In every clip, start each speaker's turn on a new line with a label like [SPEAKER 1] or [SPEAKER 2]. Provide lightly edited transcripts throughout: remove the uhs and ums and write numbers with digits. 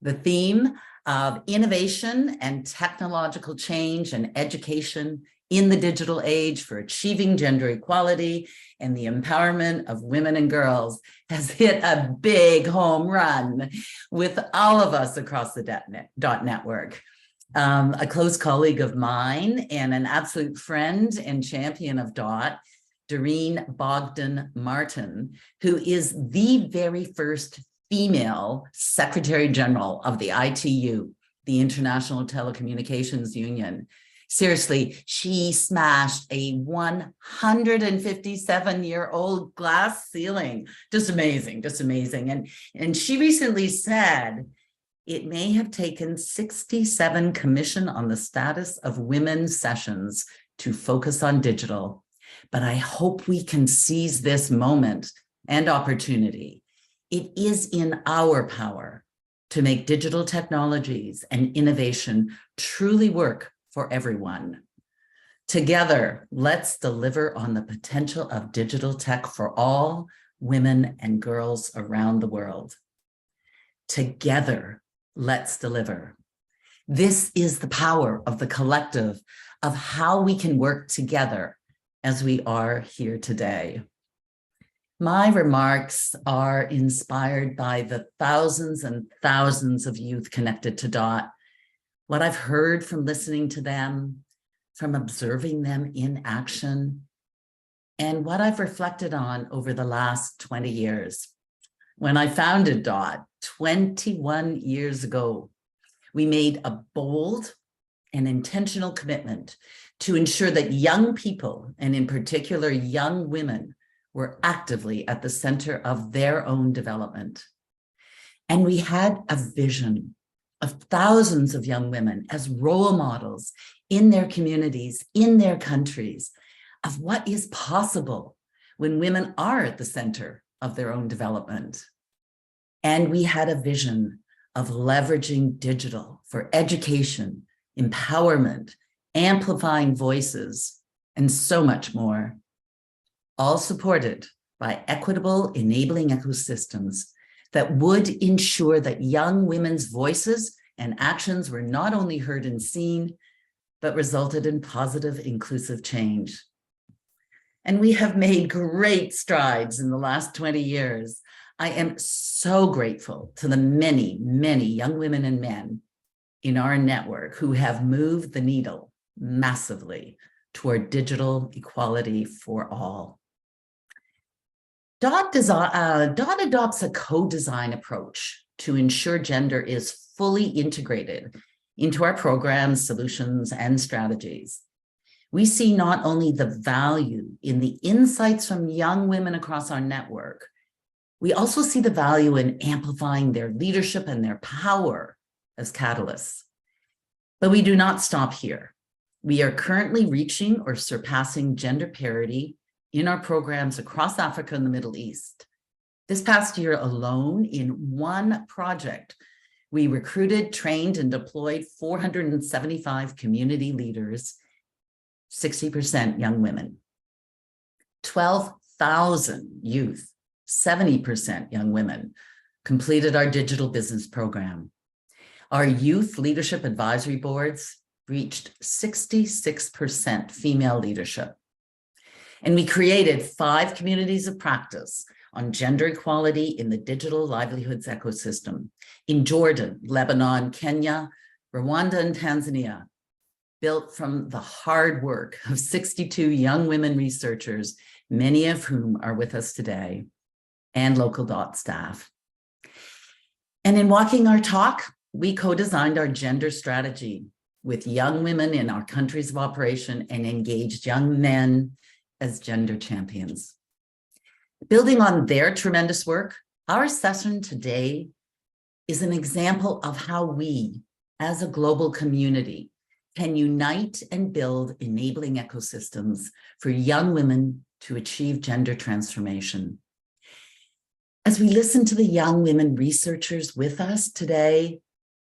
[SPEAKER 1] The theme of innovation and technological change and education in the digital age for achieving gender equality and the empowerment of women and girls has hit a big home run with all of us across the DOT network. A close colleague of mine and an absolute friend and champion of DOT, Doreen Bogdan-Martin, who is the very first female Secretary General of the ITU, the International Telecommunications Union. Seriously, she smashed a 157-year-old glass ceiling. Just amazing, just amazing. And she recently said, it may have taken 67 Commission on the Status of Women sessions to focus on digital, but I hope we can seize this moment and opportunity. It is in our power to make digital technologies and innovation truly work for everyone. Together, let's deliver on the potential of digital tech for all women and girls around the world. Together, let's deliver. This is the power of the collective, of how we can work together as we are here today. My remarks are inspired by the thousands and thousands of youth connected to DOT, what I've heard from listening to them, from observing them in action, and what I've reflected on over the last 20 years. When I founded DOT 21 years ago, we made a bold and intentional commitment to ensure that young people, and in particular young women, were actively at the center of their own development. And we had a vision of thousands of young women as role models in their communities, in their countries, of what is possible when women are at the center of their own development. And we had a vision of leveraging digital for education, empowerment, amplifying voices, and so much more, all supported by equitable enabling ecosystems that would ensure that young women's voices and actions were not only heard and seen, but resulted in positive, inclusive change. And we have made great strides in the last 20 years. I am so grateful to the many, many young women and men in our network who have moved the needle massively toward digital equality for all. DOT adopts a co-design approach to ensure gender is fully integrated into our programs, solutions, and strategies. We see not only the value in the insights from young women across our network, we also see the value in amplifying their leadership and their power as catalysts. But we do not stop here. We are currently reaching or surpassing gender parity in our programs across Africa and the Middle East. This past year alone, in one project, we recruited, trained, and deployed 475 community leaders, 60% young women, 12,000 youth, 70% young women, completed our digital business program. Our youth leadership advisory boards reached 66% female leadership. And we created 5 communities of practice on gender equality in the digital livelihoods ecosystem in Jordan, Lebanon, Kenya, Rwanda, and Tanzania, built from the hard work of 62 young women researchers, many of whom are with us today, and local DOT staff. And in walking our talk, we co-designed our gender strategy with young women in our countries of operation and engaged young men as gender champions. Building on their tremendous work, our session today is an example of how we, as a global community, can unite and build enabling ecosystems for young women to achieve gender transformation. As we listen to the young women researchers with us today,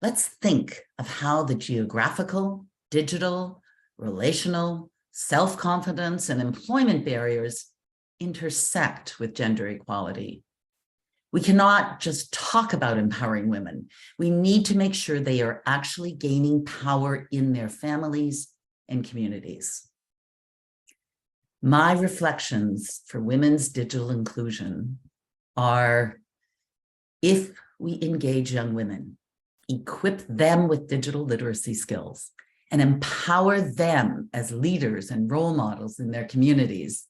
[SPEAKER 1] let's think of how the geographical, digital, relational, self-confidence, and employment barriers intersect with gender equality. We cannot just talk about empowering women. We need to make sure they are actually gaining power in their families and communities. My reflections for women's digital inclusion are, if we engage young women, equip them with digital literacy skills, and empower them as leaders and role models in their communities,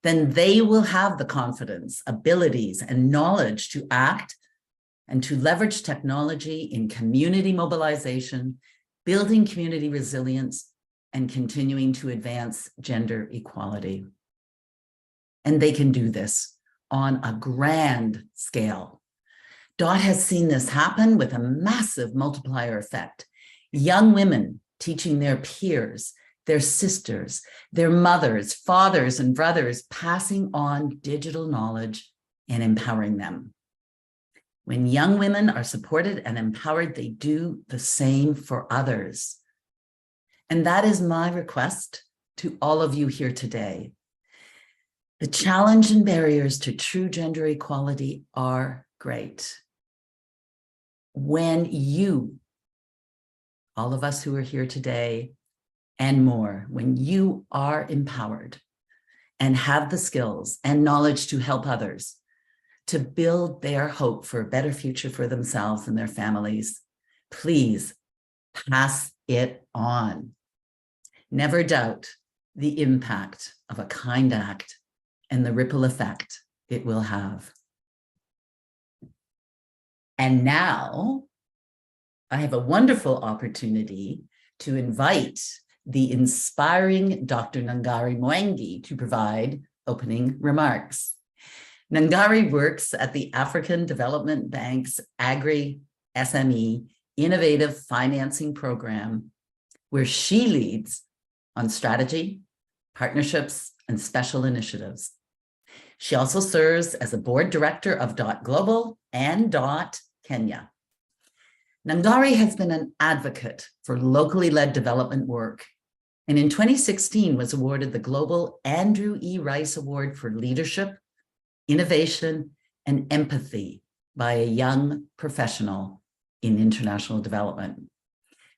[SPEAKER 1] then they will have the confidence, abilities, and knowledge to act and to leverage technology in community mobilization, building community resilience, and continuing to advance gender equality. And they can do this on a grand scale. DOT has seen this happen with a massive multiplier effect. Young women teaching their peers, their sisters, their mothers, fathers, and brothers, passing on digital knowledge and empowering them. When young women are supported and empowered, they do the same for others. And that is my request to all of you here today. The challenge and barriers to true gender equality are great. When you, all of us who are here today and more, when you are empowered and have the skills and knowledge to help others to build their hope for a better future for themselves and their families, please pass it on. Never doubt the impact of a kind act and the ripple effect it will have. And now I have a wonderful opportunity to invite the inspiring Dr. Nangari Mwangi to provide opening remarks. Nangari works at the African Development Bank's Agri-SME Innovative Financing Program, where she leads on strategy, partnerships, and special initiatives. She also serves as a board director of DOT Global and DOT Kenya. Nangari has been an advocate for locally led development work, and in 2016 was awarded the Global Andrew E. Rice Award for Leadership, Innovation, and Empathy by a young professional in international development.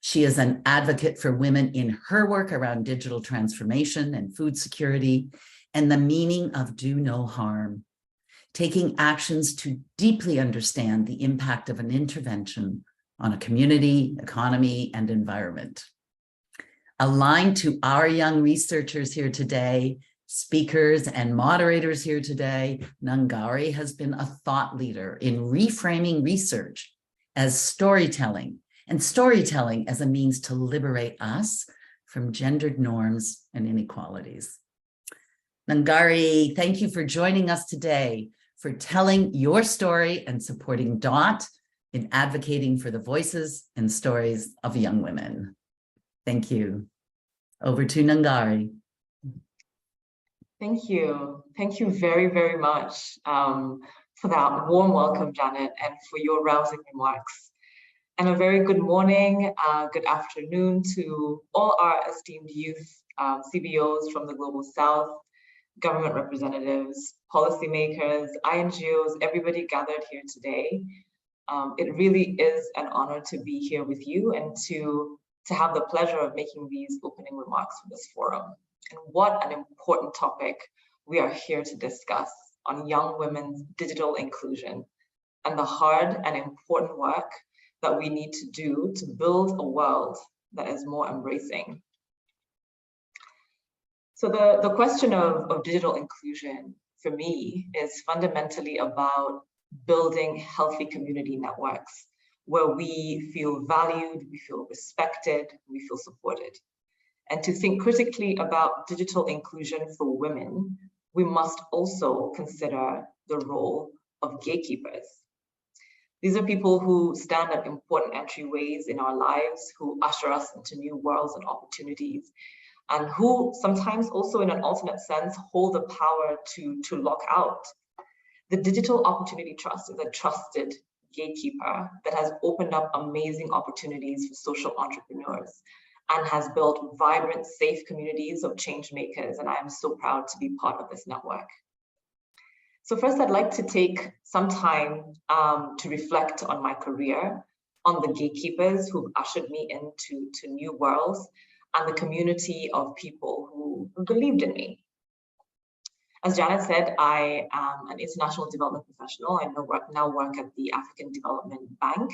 [SPEAKER 1] She is an advocate for women in her work around digital transformation and food security and the meaning of do no harm, taking actions to deeply understand the impact of an intervention on a community, economy, and environment. Aligned to our young researchers here today, speakers and moderators here today, Nangari has been a thought leader in reframing research as storytelling, and storytelling as a means to liberate us from gendered norms and inequalities. Nangari, thank you for joining us today, for telling your story and supporting DOT in advocating for the voices and stories of young women. Thank you. Over to Nangari.
[SPEAKER 2] Thank you. Thank you very, very much for that warm welcome, Janet, and for your rousing remarks. And a very good morning, good afternoon to all our esteemed youth, CBOs from the Global South, government representatives, policymakers, INGOs, everybody gathered here today. It really is an honor to be here with you and to have the pleasure of making these opening remarks for this forum. And what an important topic we are here to discuss on young women's digital inclusion and the hard and important work that we need to do to build a world that is more embracing. So the question of digital inclusion for me is fundamentally about building healthy community networks where we feel valued, we feel respected, we feel supported. And to think critically about digital inclusion for women, we must also consider the role of gatekeepers. These are people who stand at important entryways in our lives, who usher us into new worlds and opportunities, and who sometimes also in an alternate sense hold the power to lock out. The Digital Opportunity Trust is a trusted gatekeeper that has opened up amazing opportunities for social entrepreneurs and has built vibrant, safe communities of change makers. And I am so proud to be part of this network. So first, I'd like to take some time to reflect on my career, on the gatekeepers who ushered me into new worlds, and the community of people who believed in me. As Janet said, I am an international development professional. I now work at the African Development Bank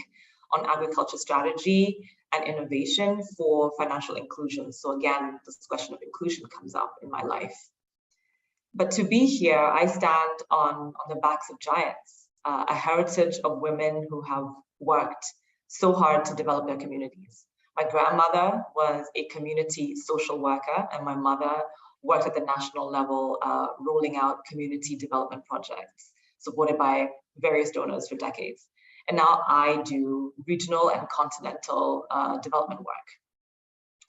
[SPEAKER 2] on agriculture strategy and innovation for financial inclusion. So again, this question of inclusion comes up in my life. But to be here, I stand on the backs of giants, a heritage of women who have worked so hard to develop their communities. My grandmother was a community social worker, and my mother worked at the national level, rolling out community development projects, supported by various donors for decades. And now I do regional and continental development work.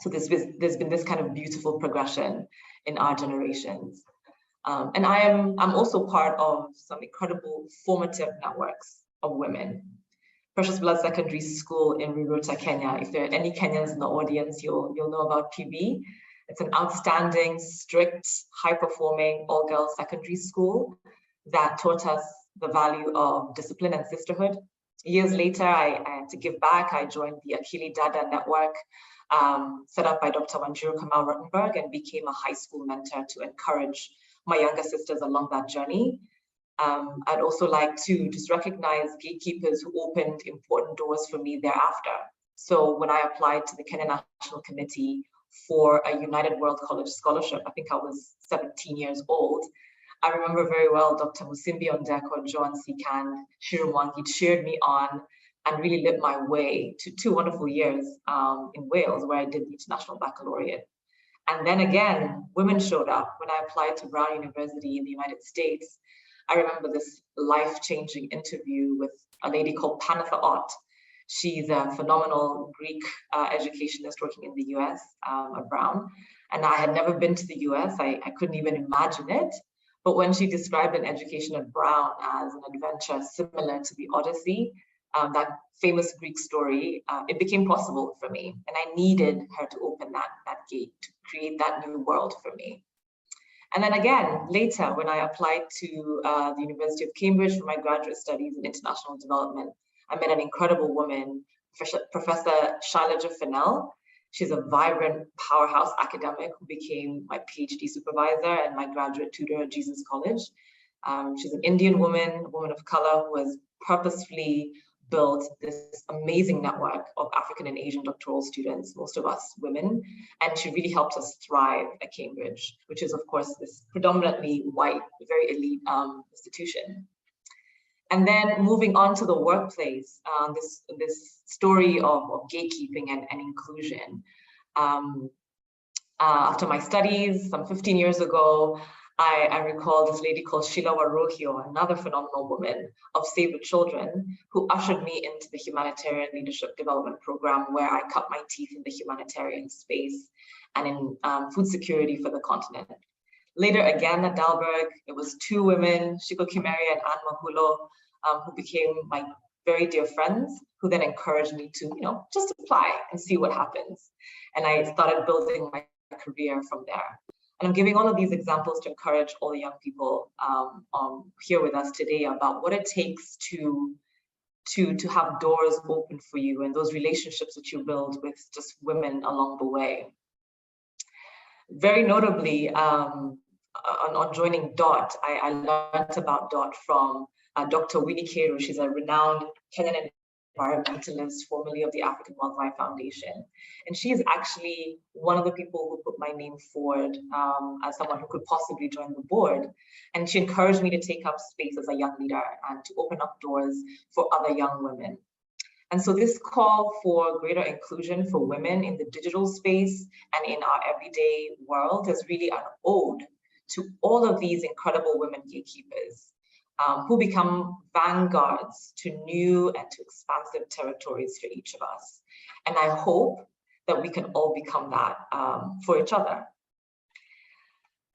[SPEAKER 2] So there's been this kind of beautiful progression in our generations. And I'm also part of some incredible formative networks of women. Precious Blood Secondary School in Ruruta, Kenya. If there are any Kenyans in the audience, you'll know about PB. It's an outstanding, strict, high-performing all-girls secondary school that taught us the value of discipline and sisterhood. Years later, I had to give back. I joined the Akili Dada network, set up by Dr. Wanjiru Kamau Rottenberg, and became a high school mentor to encourage my younger sisters along that journey. I'd also like to just recognize gatekeepers who opened important doors for me thereafter. So when I applied to the Kenya National Committee for a United World College scholarship, I think I was 17 years old. I remember very well Dr. Musimbi Ondeko, Joan Sikan, Shiru Mwangi cheered me on and really lit my way to 2 wonderful years in Wales, where I did the International Baccalaureate. And then again, women showed up when I applied to Brown University in the United States. I remember this life-changing interview with a lady called Panatha Ott. She's a phenomenal Greek educationist working in the US at Brown. And I had never been to the US. I couldn't even imagine it. But when she described an education at Brown as an adventure similar to the Odyssey, that famous Greek story, it became possible for me. And I needed her to open that gate, to create that new world for me. And then again, later, when I applied to the University of Cambridge for my graduate studies in international development, I met an incredible woman, Professor Shailaja Fennell. She's a vibrant powerhouse academic who became my PhD supervisor and my graduate tutor at Jesus College. She's an Indian woman, a woman of color, who has purposefully built this amazing network of African and Asian doctoral students, most of us women, and she really helped us thrive at Cambridge, which is of course this predominantly white, very elite institution. And then moving on to the workplace, this story of gatekeeping and inclusion. After my studies, some 15 years ago, I recall this lady called Sheila Warohio, another phenomenal woman of Save the Children, who ushered me into the Humanitarian Leadership Development Program, where I cut my teeth in the humanitarian space and in food security for the continent. Later again at Dalberg, it was 2 women, Shiko Kimeri and Anne Mahulo, who became my very dear friends, who then encouraged me to, just apply and see what happens. And I started building my career from there. And I'm giving all of these examples to encourage all the young people here with us today about what it takes to have doors open for you and those relationships that you build with just women along the way. Very notably, on joining DOT, I learned about DOT from Dr. Winnie Keru. She's a renowned Kenyan environmentalist, formerly of the African Wildlife Foundation. And she is actually one of the people who put my name forward as someone who could possibly join the board. And she encouraged me to take up space as a young leader and to open up doors for other young women. And so this call for greater inclusion for women in the digital space and in our everyday world is really an ode to all of these incredible women gatekeepers. Who become vanguards to new and to expansive territories for each of us. And I hope that we can all become that for each other.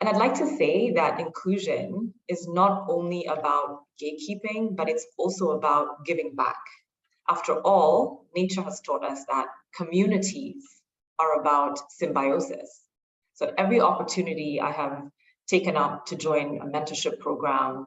[SPEAKER 2] And I'd like to say that inclusion is not only about gatekeeping, but it's also about giving back. After all, nature has taught us that communities are about symbiosis. So every opportunity I have taken up to join a mentorship program,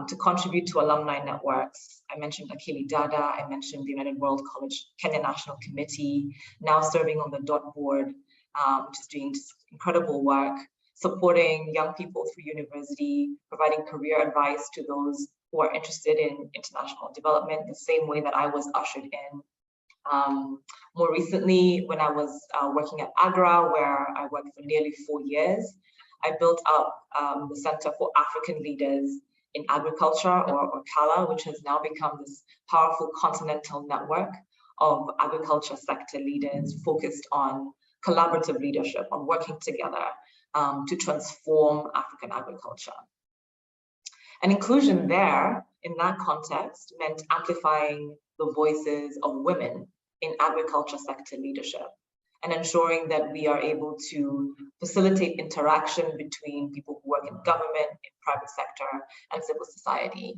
[SPEAKER 2] to contribute to alumni networks. I mentioned Akili Dada, I mentioned the United World College Kenya National Committee, now serving on the DOT board, which is doing incredible work, supporting young people through university, providing career advice to those who are interested in international development, the same way that I was ushered in. More recently, when I was working at AGRA, where I worked for nearly 4 years, I built up the Center for African Leaders in Agriculture, or CALA, which has now become this powerful continental network of agriculture sector leaders focused on collaborative leadership, on working together to transform African agriculture. And inclusion there, in that context, meant amplifying the voices of women in agriculture sector leadership and ensuring that we are able to facilitate interaction between people who work in government, in private sector, and civil society.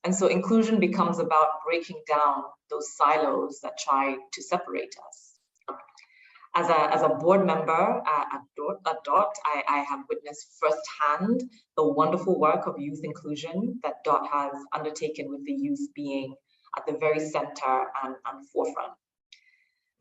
[SPEAKER 2] And so inclusion becomes about breaking down those silos that try to separate us. As a board member at DOT, I have witnessed firsthand the wonderful work of youth inclusion that DOT has undertaken, with the youth being at the very center and forefront.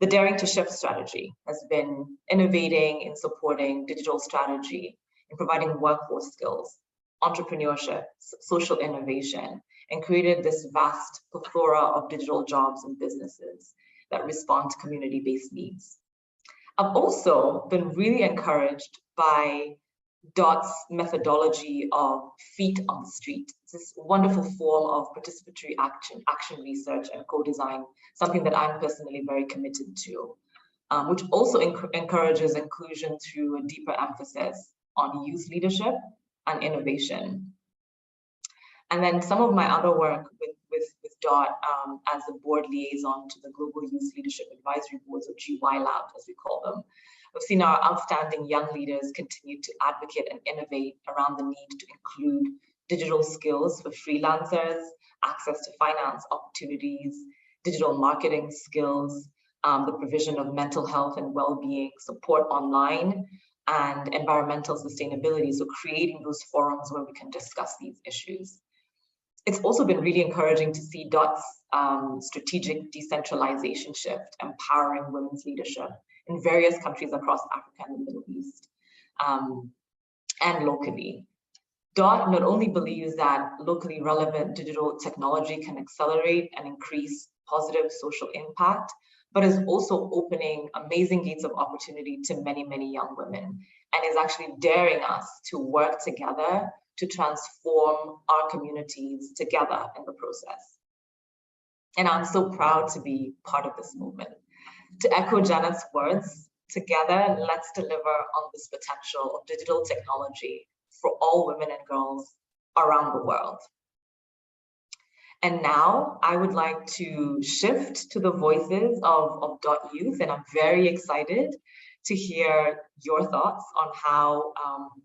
[SPEAKER 2] The Daring to Shift strategy has been innovating in supporting digital strategy, in providing workforce skills, entrepreneurship, social innovation, and created this vast plethora of digital jobs and businesses that respond to community-based needs. I've also been really encouraged by DOT's methodology of feet on the street. It's this wonderful form of participatory action research and co-design, something that I'm personally very committed to, which also encourages inclusion through a deeper emphasis on youth leadership and innovation. And then some of my other work with DOT as a board liaison to the Global Youth Leadership Advisory Boards, or GY Lab, as we call them. We've seen our outstanding young leaders continue to advocate and innovate around the need to include digital skills for freelancers, access to finance opportunities, digital marketing skills, the provision of mental health and well-being support online, and environmental sustainability. So creating those forums where we can discuss these issues. It's also been really encouraging to see DOT's strategic decentralization shift, empowering women's leadership in various countries across Africa and the Middle East, and locally. DOT not only believes that locally relevant digital technology can accelerate and increase positive social impact, but is also opening amazing gates of opportunity to many, many young women, and is actually daring us to work together to transform our communities together in the process. And I'm so proud to be part of this movement. To echo Janet's words, together, let's deliver on this potential of digital technology for all women and girls around the world. And now I would like to shift to the voices of DOT Youth, and I'm very excited to hear your thoughts on how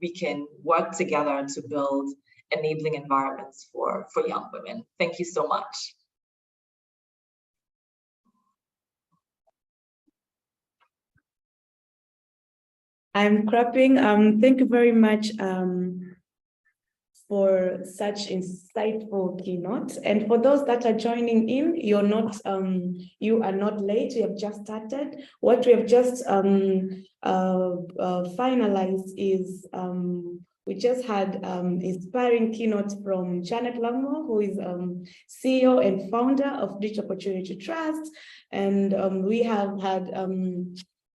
[SPEAKER 2] we can work together to build enabling environments for young women. Thank you so much.
[SPEAKER 3] I'm clapping. Thank you very much for such insightful keynote. And for those that are joining in, you are not late. We have just started. What we have just finalized is we just had inspiring keynotes from Janet Langmo, who is CEO and founder of Digital Opportunity Trust, and we have had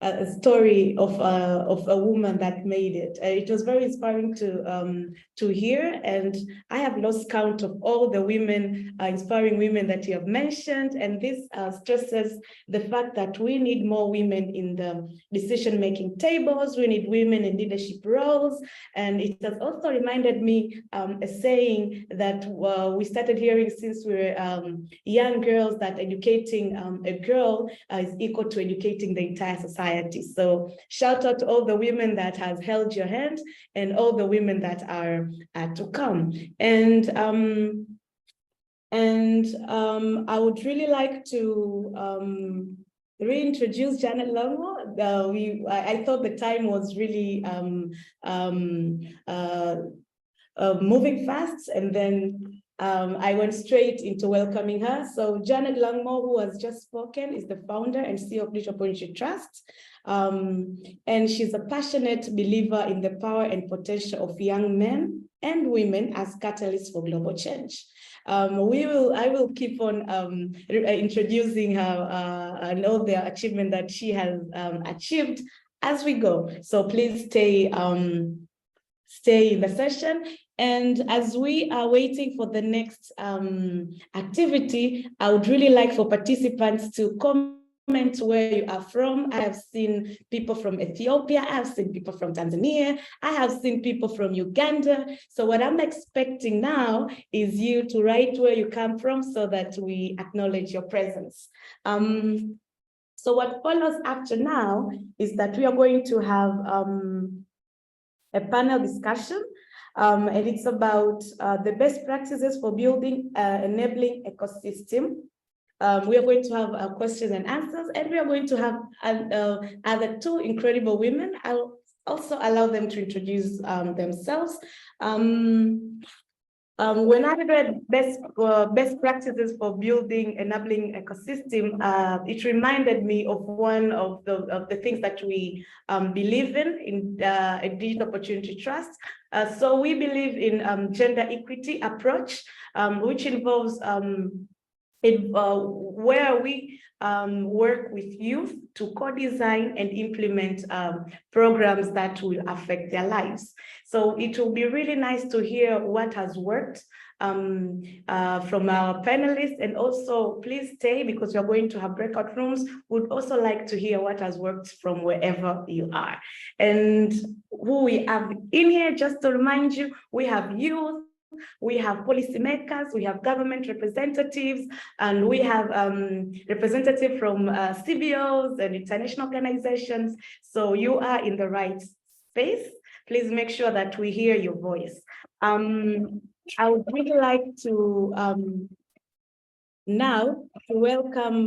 [SPEAKER 3] a story of a woman that made it. It was very inspiring to hear, and I have lost count of all the women, inspiring women that you have mentioned, and this stresses the fact that we need more women in the decision-making tables, we need women in leadership roles, and it has also reminded me a saying that we started hearing since we were young girls, that educating a girl is equal to educating the entire society. society. So shout out to all the women that has held your hand and all the women that are to come. And I would really like to reintroduce Janet Longo. I thought the time was really moving fast, and then I went straight into welcoming her. So Janet Langmore, who has just spoken, is the founder and CEO of Digital Opportunity Trust. And she's a passionate believer in the power and potential of young men and women as catalysts for global change. I will keep on introducing her and all the achievement that she has achieved as we go. So please stay in the session. And as we are waiting for the next activity, I would really like for participants to comment where you are from. I have seen people from Ethiopia, I have seen people from Tanzania, I have seen people from Uganda. So what I'm expecting now is you to write where you come from so that we acknowledge your presence. So what follows after now is that we are going to have a panel discussion, and it's about the best practices for building enabling ecosystem. We are going to have questions and answers, and we are going to have other two incredible women. I'll also allow them to introduce themselves. When I read best practices for building enabling ecosystem, it reminded me of one of the things that we believe in a Digital Opportunity Trust. So we believe in gender equity approach, which involves where we work with youth to co-design and implement programs that will affect their lives. So it will be really nice to hear what has worked from our panelists, and also please stay because we're going to have breakout rooms. We'd also like to hear what has worked from wherever you are. And who we have in here, just to remind you, we have youth, we have policymakers, we have government representatives, and we have representatives from CBOs and international organizations. So you are in the right space. Please make sure that we hear your voice. I would really like to now to welcome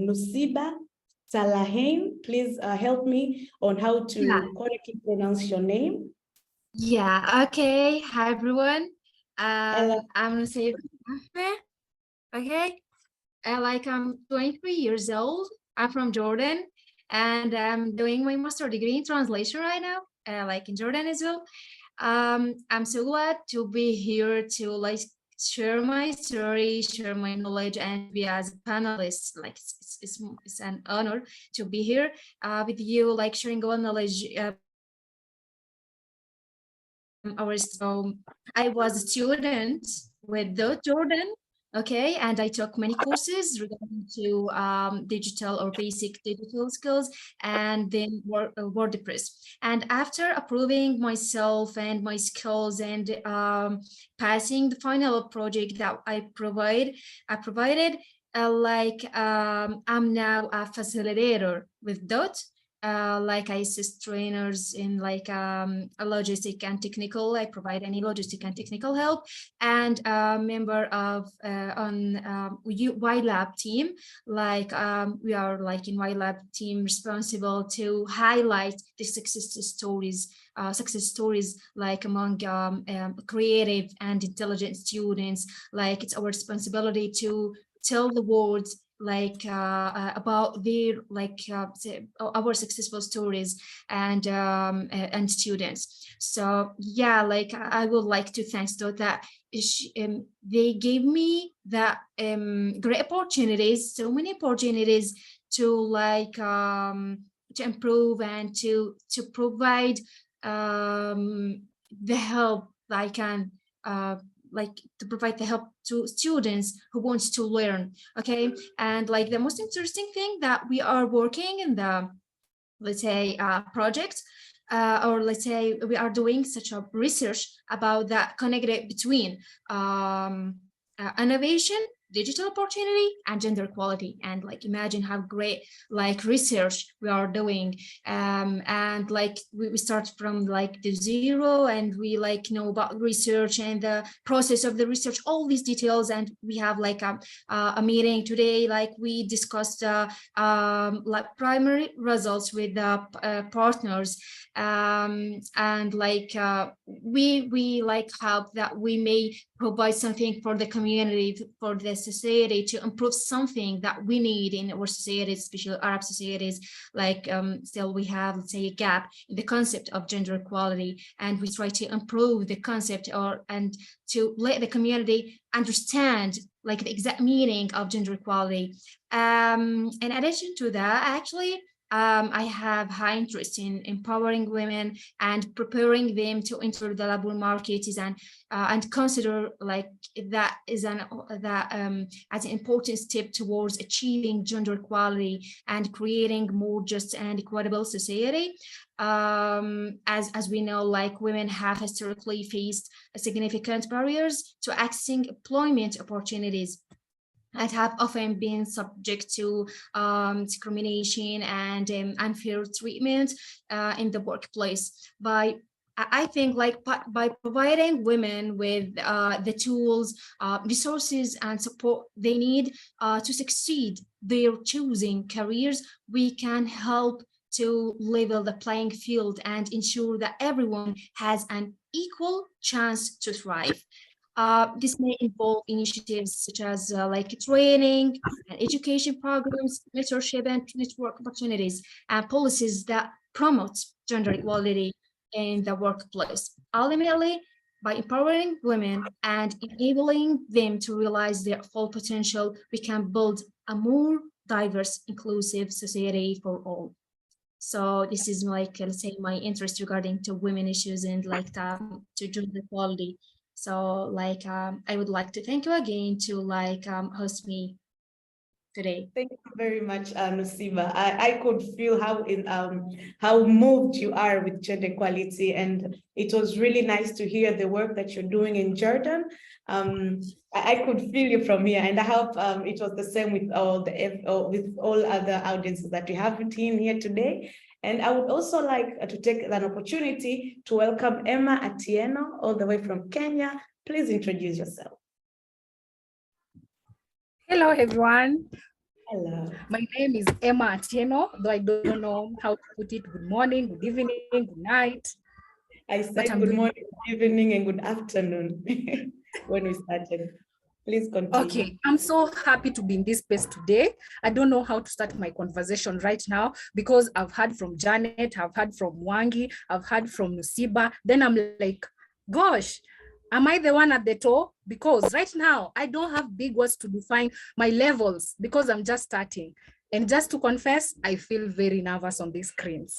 [SPEAKER 3] Nusiba Talahain. Please help me on how to correctly pronounce your name.
[SPEAKER 4] Yeah, okay. Hi, everyone. I'm Nusiba. Okay. I'm 23 years old. I'm from Jordan, and I'm doing my master's degree in translation right now, in Jordan as well. I'm so glad to be here to share my story, share my knowledge, and be as a panelist. It's an honor to be here with you, sharing our knowledge. So I was a student with Jordan, okay, and I took many courses related to digital or basic digital skills, and then WordPress. And after approving myself and my skills and passing the final project that I provided, I'm now a facilitator with Dot. I assist trainers in a logistic and technical. I provide any logistic and technical help, and a member of on YLab team. We are in YLab team responsible to highlight the success stories among creative and intelligent students. It's our responsibility to tell the world about their our successful stories and students. So yeah, I would like to thank Dot that they gave me that great opportunities, so many opportunities to to improve and to provide the help I can to provide the help to students who want to learn. Okay, and the most interesting thing that we are working in the project, or we are doing such a research about that connected between innovation digital opportunity and gender equality. And like imagine how great like research we are doing, and like we start from like the zero, and we like know about research and the process of the research, all these details. And we have like a meeting today, like we discussed like primary results with the partners, and like we like hope that we may provide something for the community, for the society, to improve something that we need in our societies, especially Arab societies. Like still we have, let's say, a gap in the concept of gender equality, and we try to improve the concept, and to let the community understand like the exact meaning of gender equality. In addition to that, actually, I have high interest in empowering women and preparing them to enter the labor market, and consider like that is as an important step towards achieving gender equality and creating more just and equitable society. As we know, like women have historically faced significant barriers to accessing employment opportunities, and have often been subject to discrimination and unfair treatment in the workplace. I think like by providing women with the tools, resources, and support they need to succeed their choosing careers, we can help to level the playing field and ensure that everyone has an equal chance to thrive. This may involve initiatives such as like training and education programs, mentorship and network opportunities, and policies that promote gender equality in the workplace. Ultimately, by empowering women and enabling them to realize their full potential, we can build a more diverse, inclusive society for all. So this is like, let's say, my interest regarding to women issues and like to gender equality. So like I would like to thank you again to like host me today.
[SPEAKER 3] Thank you very much, Nusiba. I could feel how moved you are with gender equality, and it was really nice to hear the work that you're doing in Jordan. I could feel you from here, and I hope it was the same with all other audiences that we have in here today. And I would also like to take an opportunity to welcome Emma Atieno, all the way from Kenya. Please introduce yourself.
[SPEAKER 5] Hello, everyone.
[SPEAKER 3] Hello.
[SPEAKER 5] My name is Emma Atieno, though I don't know how to put it. Good morning, good evening, good night.
[SPEAKER 3] I said good morning, good evening, and good afternoon when we started. Please continue.
[SPEAKER 5] Okay, I'm so happy to be in this space today. I don't know how to start my conversation right now because I've heard from Janet, I've heard from Wangi, I've heard from Nusiba. Then I'm like, gosh, am I the one at the top? Because right now I don't have big words to define my levels because I'm just starting. And just to confess, I feel very nervous on these screens.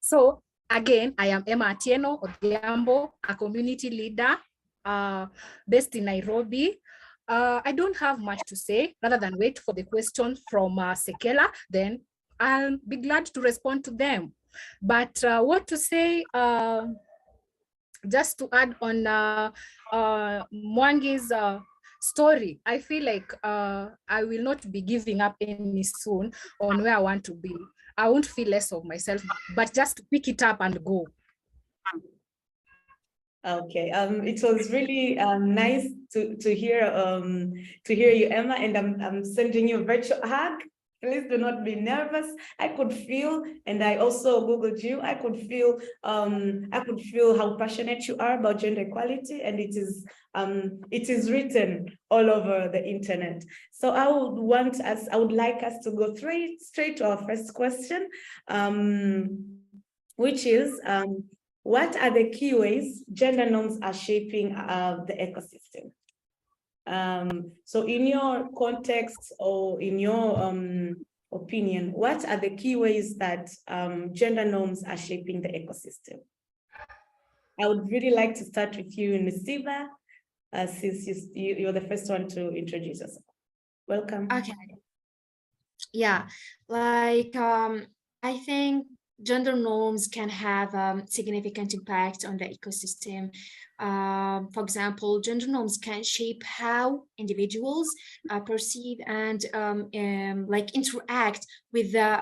[SPEAKER 5] So again, I am Emma Atieno Odhiambo, a community leader based in Nairobi. I don't have much to say rather than wait for the question from Sekela, then I'll be glad to respond to them. But what to say, just to add on Mwangi's story, I feel like I will not be giving up any soon on where I want to be. I won't feel less of myself, but just to pick it up and go.
[SPEAKER 3] Okay, it was really nice to hear you, Emma, and I'm sending you a virtual hug. Please do not be nervous. I could feel, and I also Googled you. I could feel how passionate you are about gender equality, and it is written all over the internet. So I would like us to go straight to our first question, which is what are the key ways gender norms are shaping the ecosystem? So in your context or in your opinion, what are the key ways that gender norms are shaping the ecosystem? I would really like to start with you, Nusiba, since you're the first one to introduce yourself. Welcome.
[SPEAKER 4] Okay. Yeah, like I think gender norms can have significant impact on the ecosystem. For example, gender norms can shape how individuals perceive and like interact with the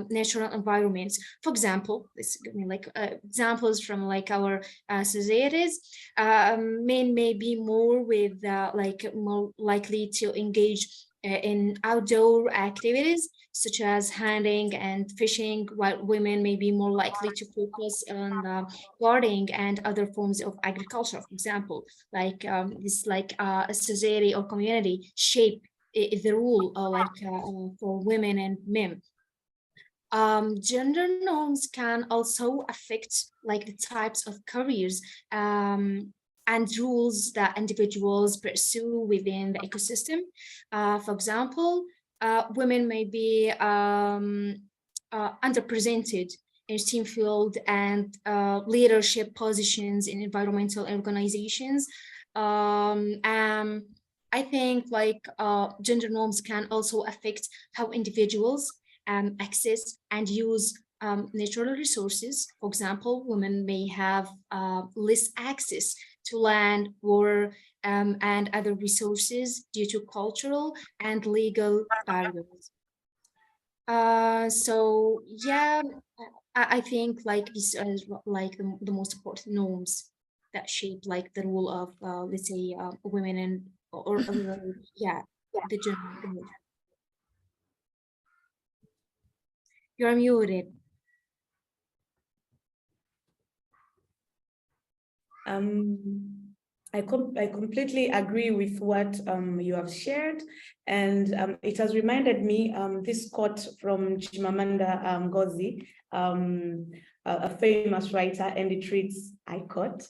[SPEAKER 4] natural environments. For example, this give me like examples from like our societies. Men may be more with like more likely to engage in outdoor activities such as hunting and fishing, while women may be more likely to focus on gardening and other forms of agriculture. For example, like this like a society or community shape the rule for women and men. Gender norms can also affect like the types of careers and rules that individuals pursue within the ecosystem. For example, women may be underrepresented in STEAM field and leadership positions in environmental organizations. I think like gender norms can also affect how individuals access and use natural resources. For example, women may have less access to land, water, and other resources due to cultural and legal barriers. So yeah, I think like these are like the most important norms that shape like the role of let's say women and or yeah, the gender. You're muted.
[SPEAKER 3] I completely agree with what you have shared, and it has reminded me this quote from Chimamanda Ngozi, a famous writer, and it reads, I quote,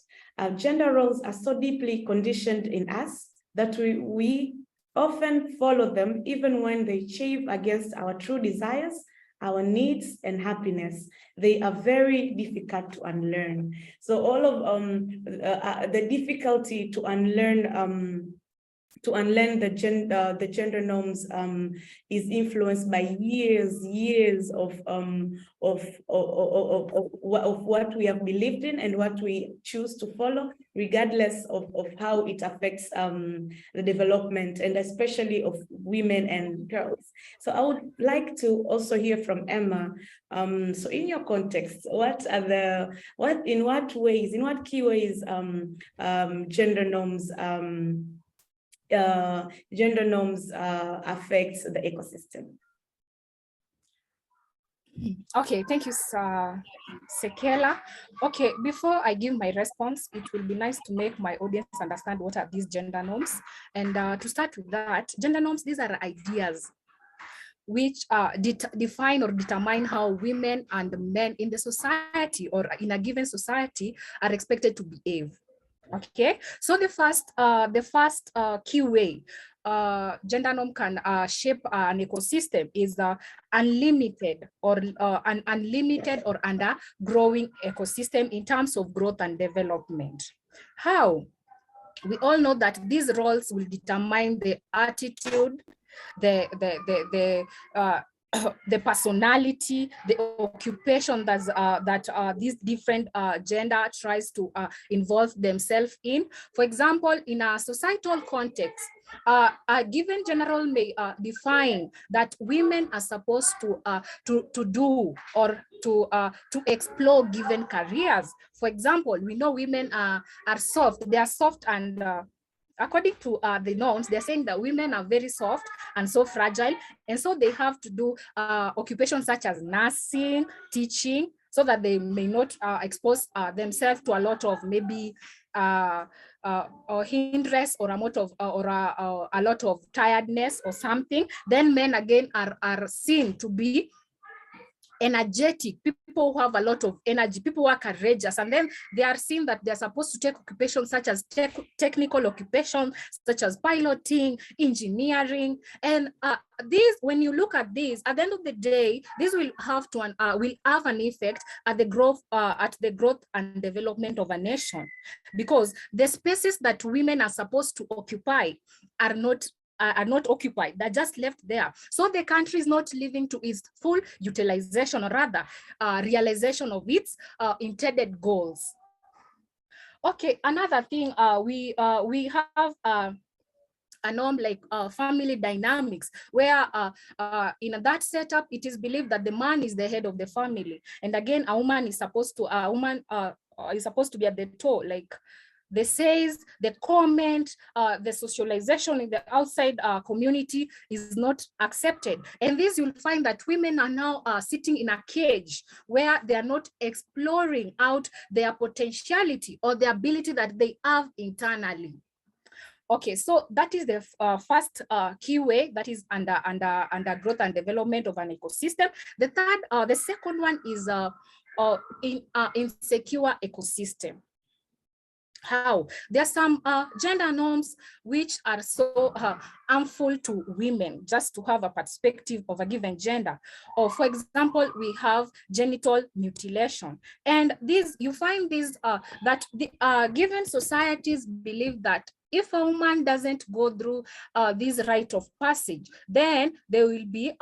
[SPEAKER 3] "Gender roles are so deeply conditioned in us that we often follow them even when they chafe against our true desires, our needs, and happiness. They are very difficult to unlearn." So all of the difficulty to unlearn the gender norms is influenced by years of what we have believed in and what we choose to follow, regardless of how it affects the development and especially of women and girls. So I would like to also hear from Emma. So in your context, in what key ways gender norms affect the ecosystem?
[SPEAKER 5] Okay, thank you, Sekela. Okay, before I give my response, it will be nice to make my audience understand what are these gender norms. And to start with that, gender norms, these are ideas which define or determine how women and men in the society or in a given society are expected to behave. Okay, so the first key way gender norm can shape an ecosystem is unlimited or an unlimited or under growing ecosystem in terms of growth and development. How? We all know that these roles will determine the attitude, the personality, the occupation that these different gender tries to involve themselves in. For example, in a societal context, a given general may define that women are supposed to do or to explore given careers. For example, we know women are soft. They are soft and according to the norms, they're saying that women are very soft and so fragile, and so they have to do occupations such as nursing, teaching, so that they may not expose themselves to a lot of maybe or hindrance or a lot of tiredness or something. Then men again are seen to be energetic, people who have a lot of energy, people who are courageous, and then they are seen that they're supposed to take occupations such as technical occupations such as piloting, engineering, and these, when you look at these, at the end of the day, this will have an effect at the growth and development of a nation, because the spaces that women are supposed to occupy are not are not occupied, they're just left there. So the country is not living to its full utilization, or rather realization of its intended goals. Okay, another thing, we have a norm like family dynamics, where in that setup, it is believed that the man is the head of the family. And again, a woman is supposed to be at the toe, like the says, the comment, the socialization in the outside community is not accepted. And this, you'll find that women are now sitting in a cage where they are not exploring out their potentiality or the ability that they have internally. Okay, so that is the first key way, that is under growth and development of an ecosystem. The third, the second one is insecure ecosystem. How? There are some gender norms which are so harmful to women, just to have a perspective of a given gender. Or for example, we have genital mutilation. And these, you find these, that the given societies believe that if a woman doesn't go through this rite of passage, then they will be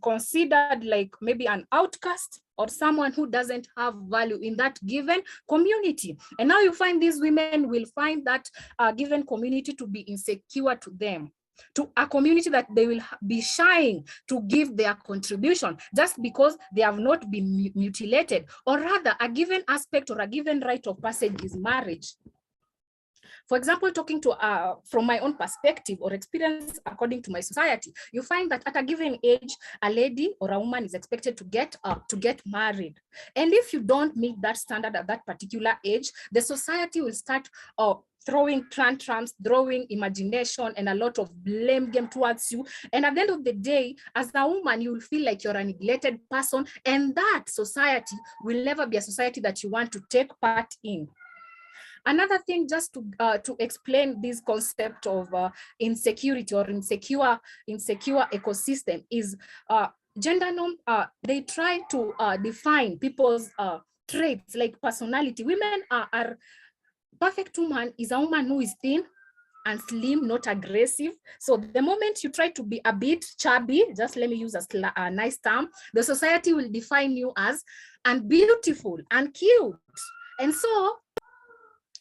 [SPEAKER 5] considered like maybe an outcast or someone who doesn't have value in that given community. And now you find these women will find that given community to be insecure to them, to a community that they will be shying to give their contribution just because they have not been mutilated, or rather a given aspect or a given rite of passage is marriage. For example, talking to from my own perspective or experience according to my society, you find that at a given age, a lady or a woman is expected to get married. And if you don't meet that standard at that particular age, the society will start throwing tantrums, throwing imagination and a lot of blame game towards you. And at the end of the day, as a woman, you will feel like you're a neglected person, and that society will never be a society that you want to take part in. Another thing, just to explain this concept of insecurity or insecure ecosystem, is gender norm. They try to define people's traits like personality. Women are perfect woman is a woman who is thin and slim, not aggressive. So the moment you try to be a bit chubby, just let me use a nice term, the society will define you as unbeautiful and cute. And so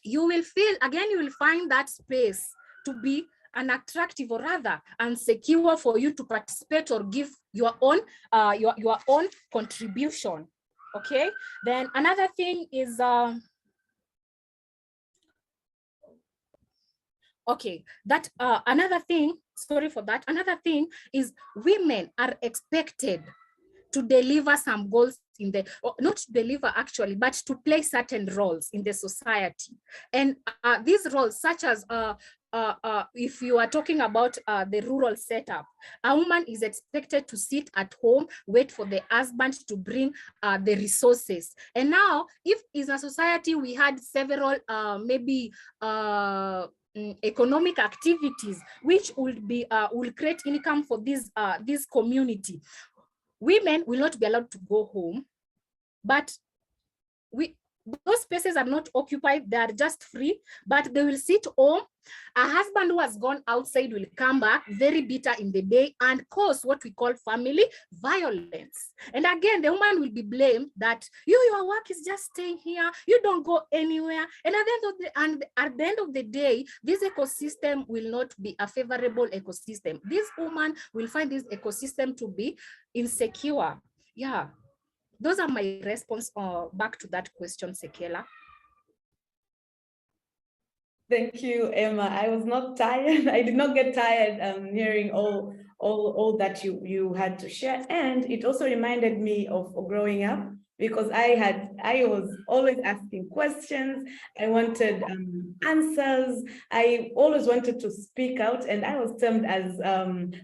[SPEAKER 5] you will feel, again, you will find that space to be unattractive, or rather insecure, for you to participate or give your own contribution. Okay, then another thing is okay, that another thing, sorry for that, another thing is women are expected to deliver some goals in the, not to deliver actually, but to play certain roles in the society. And these roles, such as if you are talking about the rural setup, a woman is expected to sit at home, wait for the husband to bring the resources. And now, if in a society we had several maybe economic activities which will create income for this community, women will not be allowed to go home, but those spaces are not occupied, they are just free, but they will sit home. A husband who has gone outside will come back very bitter in the day and cause what we call family violence. And again, the woman will be blamed that your work is just staying here, you don't go anywhere. And at the end of the day, this ecosystem will not be a favorable ecosystem. This woman will find this ecosystem to be insecure. Yeah. Those are my response back to that question, Sekela.
[SPEAKER 3] Thank you, Emma. I was not tired. I did not get tired hearing all that you had to share. And it also reminded me of growing up, because I was always asking questions. I wanted answers. I always wanted to speak out, and I was termed as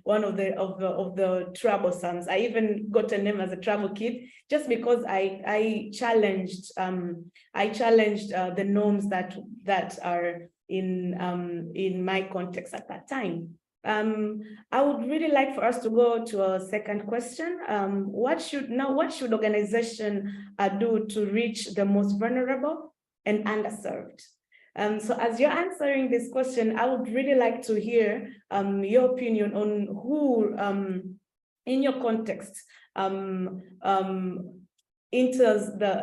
[SPEAKER 3] one of the troublesomes. I even got a name as a trouble kid, just because I challenged the norms that are in my context at that time. I would really like for us to go to a second question. What should organization do to reach the most vulnerable and underserved? So as you're answering this question, I would really like to hear your opinion on who, in your context, enters the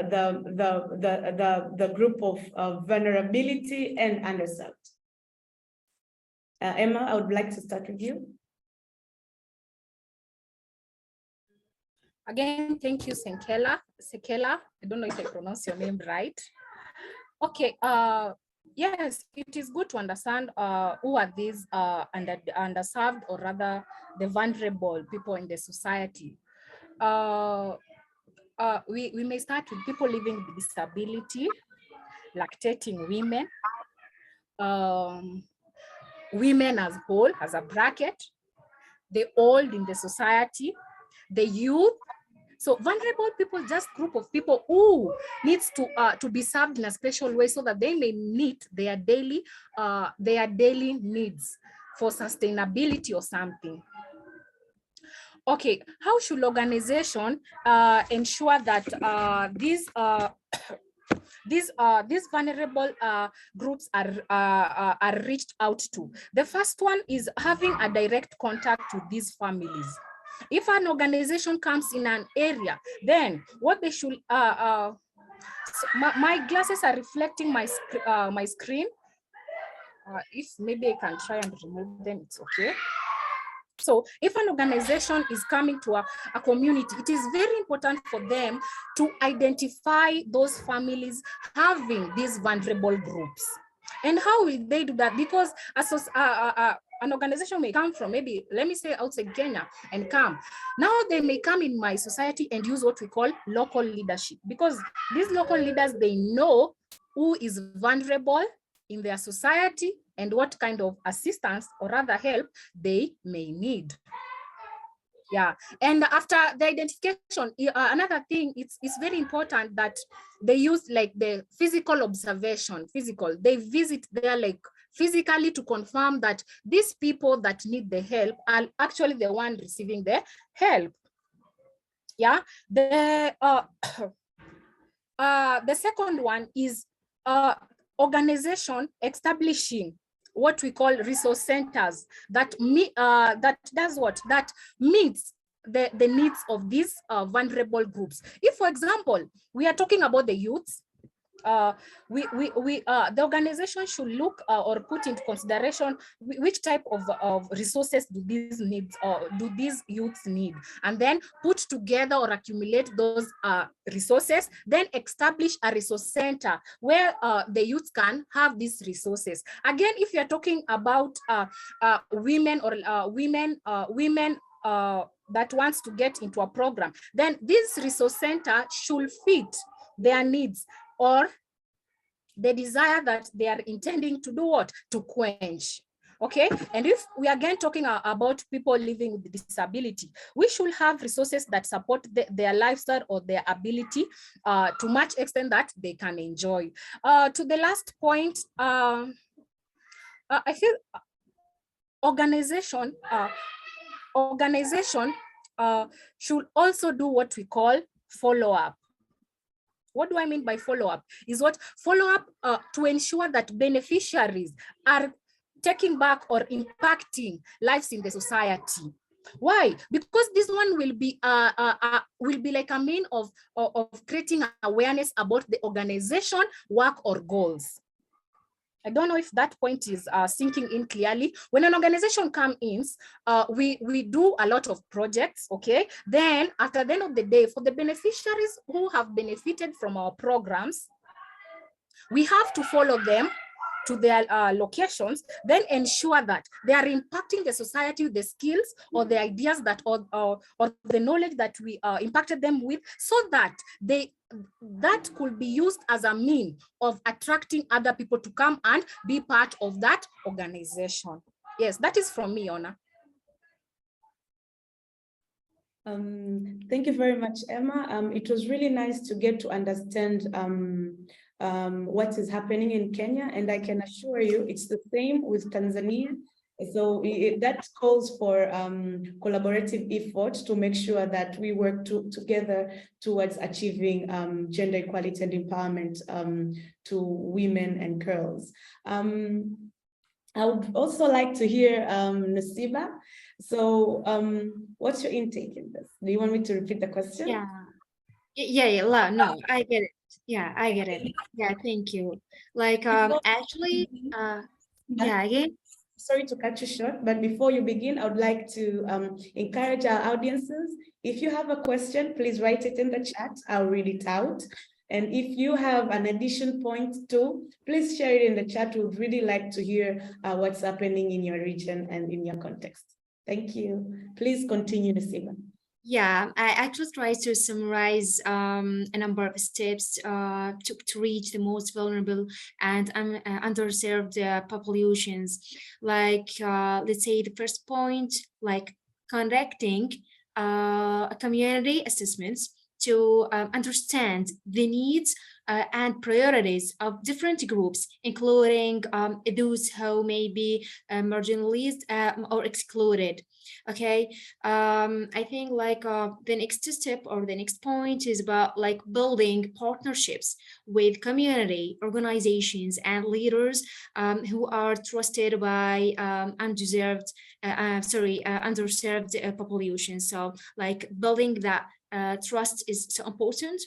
[SPEAKER 3] group of vulnerability and underserved. Emma, I would like to start with you.
[SPEAKER 5] Again, thank you, Sekela. I don't know if I pronounce your name right. Okay, yes, it is good to understand who are these underserved, or rather the vulnerable people in the society. We may start with people living with disability, lactating women, women as whole, as a bracket, the old in the society, the youth. So vulnerable people, just group of people who needs to be served in a special way so that they may meet their daily needs for sustainability or something. Okay, how should organization ensure that these vulnerable groups are reached out to? The first one is having a direct contact with these families. If an organization comes in an area, then what they should, so my glasses are reflecting my screen. If maybe I can try and remove them, it's okay. So if an organization is coming to a community, it is very important for them to identify those families having these vulnerable groups. And how will they do that? Because an organization may come from, maybe, let me say, outside Kenya and come. Now they may come in my society and use what we call local leadership, because these local leaders, they know who is vulnerable in their society and what kind of assistance or rather help they may need. Yeah, and after the identification, another thing, it's very important that they use like the physical observation, they visit there like physically to confirm that these people that need the help are actually the one receiving the help. Yeah, the second one is organization establishing what we call resource centers that meets the needs of these vulnerable groups. If, for example, we are talking about the youths, the organization should look or put into consideration which type of resources do these youths need, and then put together or accumulate those resources, then establish a resource center where the youths can have these resources. Again, if you're talking about women or women that wants to get into a program, then this resource center should fit their needs or the desire that they are intending to do what? To quench. Okay, and if we are again talking about people living with disability, we should have resources that support their lifestyle or their ability to much extent that they can enjoy. To the last point, I feel organization should also do what we call follow-up. What do I mean by follow-up? Is what follow-up to ensure that beneficiaries are taking back or impacting lives in the society. Why? Because this one will be like a mean of creating awareness about the organization, work, or goals. I don't know if that point is sinking in clearly. When an organization comes in, we do a lot of projects, okay? Then after the end of the day, for the beneficiaries who have benefited from our programs, we have to follow them to their locations, then ensure that they are impacting the society with the skills or the ideas that or the knowledge that we impacted them with, so that that could be used as a means of attracting other people to come and be part of that organization. Yes, that is from me, Ona.
[SPEAKER 3] Thank you very much, Emma. It was really nice to get to understand what is happening in Kenya, and I can assure you it's the same with Tanzania, So that calls for collaborative effort to make sure that we work together towards achieving gender equality and empowerment to women and girls. I would also like to hear Nasiba. So what's your intake in this? Do you want me to repeat the question?
[SPEAKER 4] No, I get it. Yeah, I get it. Yeah, thank you. Like, actually, yeah, again.
[SPEAKER 3] Sorry to cut you short, but before you begin, I would like to encourage our audiences. If you have a question, please write it in the chat. I'll read it out. And if you have an addition point too, please share it in the chat. We'd really like to hear what's happening in your region and in your context. Thank you. Please continue, Nasiba.
[SPEAKER 4] Yeah, I actually try to summarize a number of steps to reach the most vulnerable and underserved populations. Like, let's say the first point, like conducting community assessments to understand the needs and priorities of different groups, including those who may be marginalized or excluded. Okay, I think like the next step or the next point is about like building partnerships with community organizations and leaders who are trusted by underserved populations. So like building that trust is so important.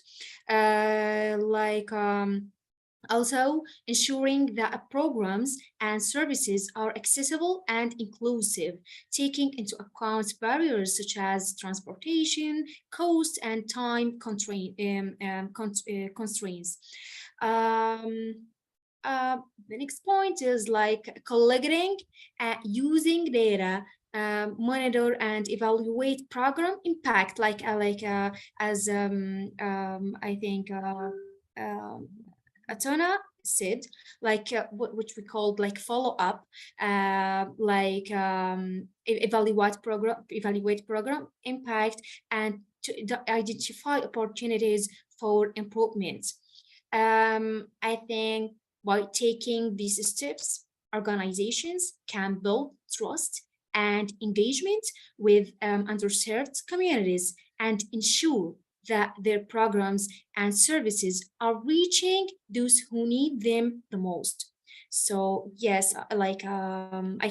[SPEAKER 4] Also ensuring that programs and services are accessible and inclusive, taking into account barriers such as transportation, cost, and time constraints. The next point is like collecting, using data, monitor and evaluate program impact, as I think Atona said, which we called like follow up, evaluate program impact and to identify opportunities for improvement. I think by taking these steps, organizations can build trust and engagement with underserved communities and ensure that their programs and services are reaching those who need them the most. So yes, I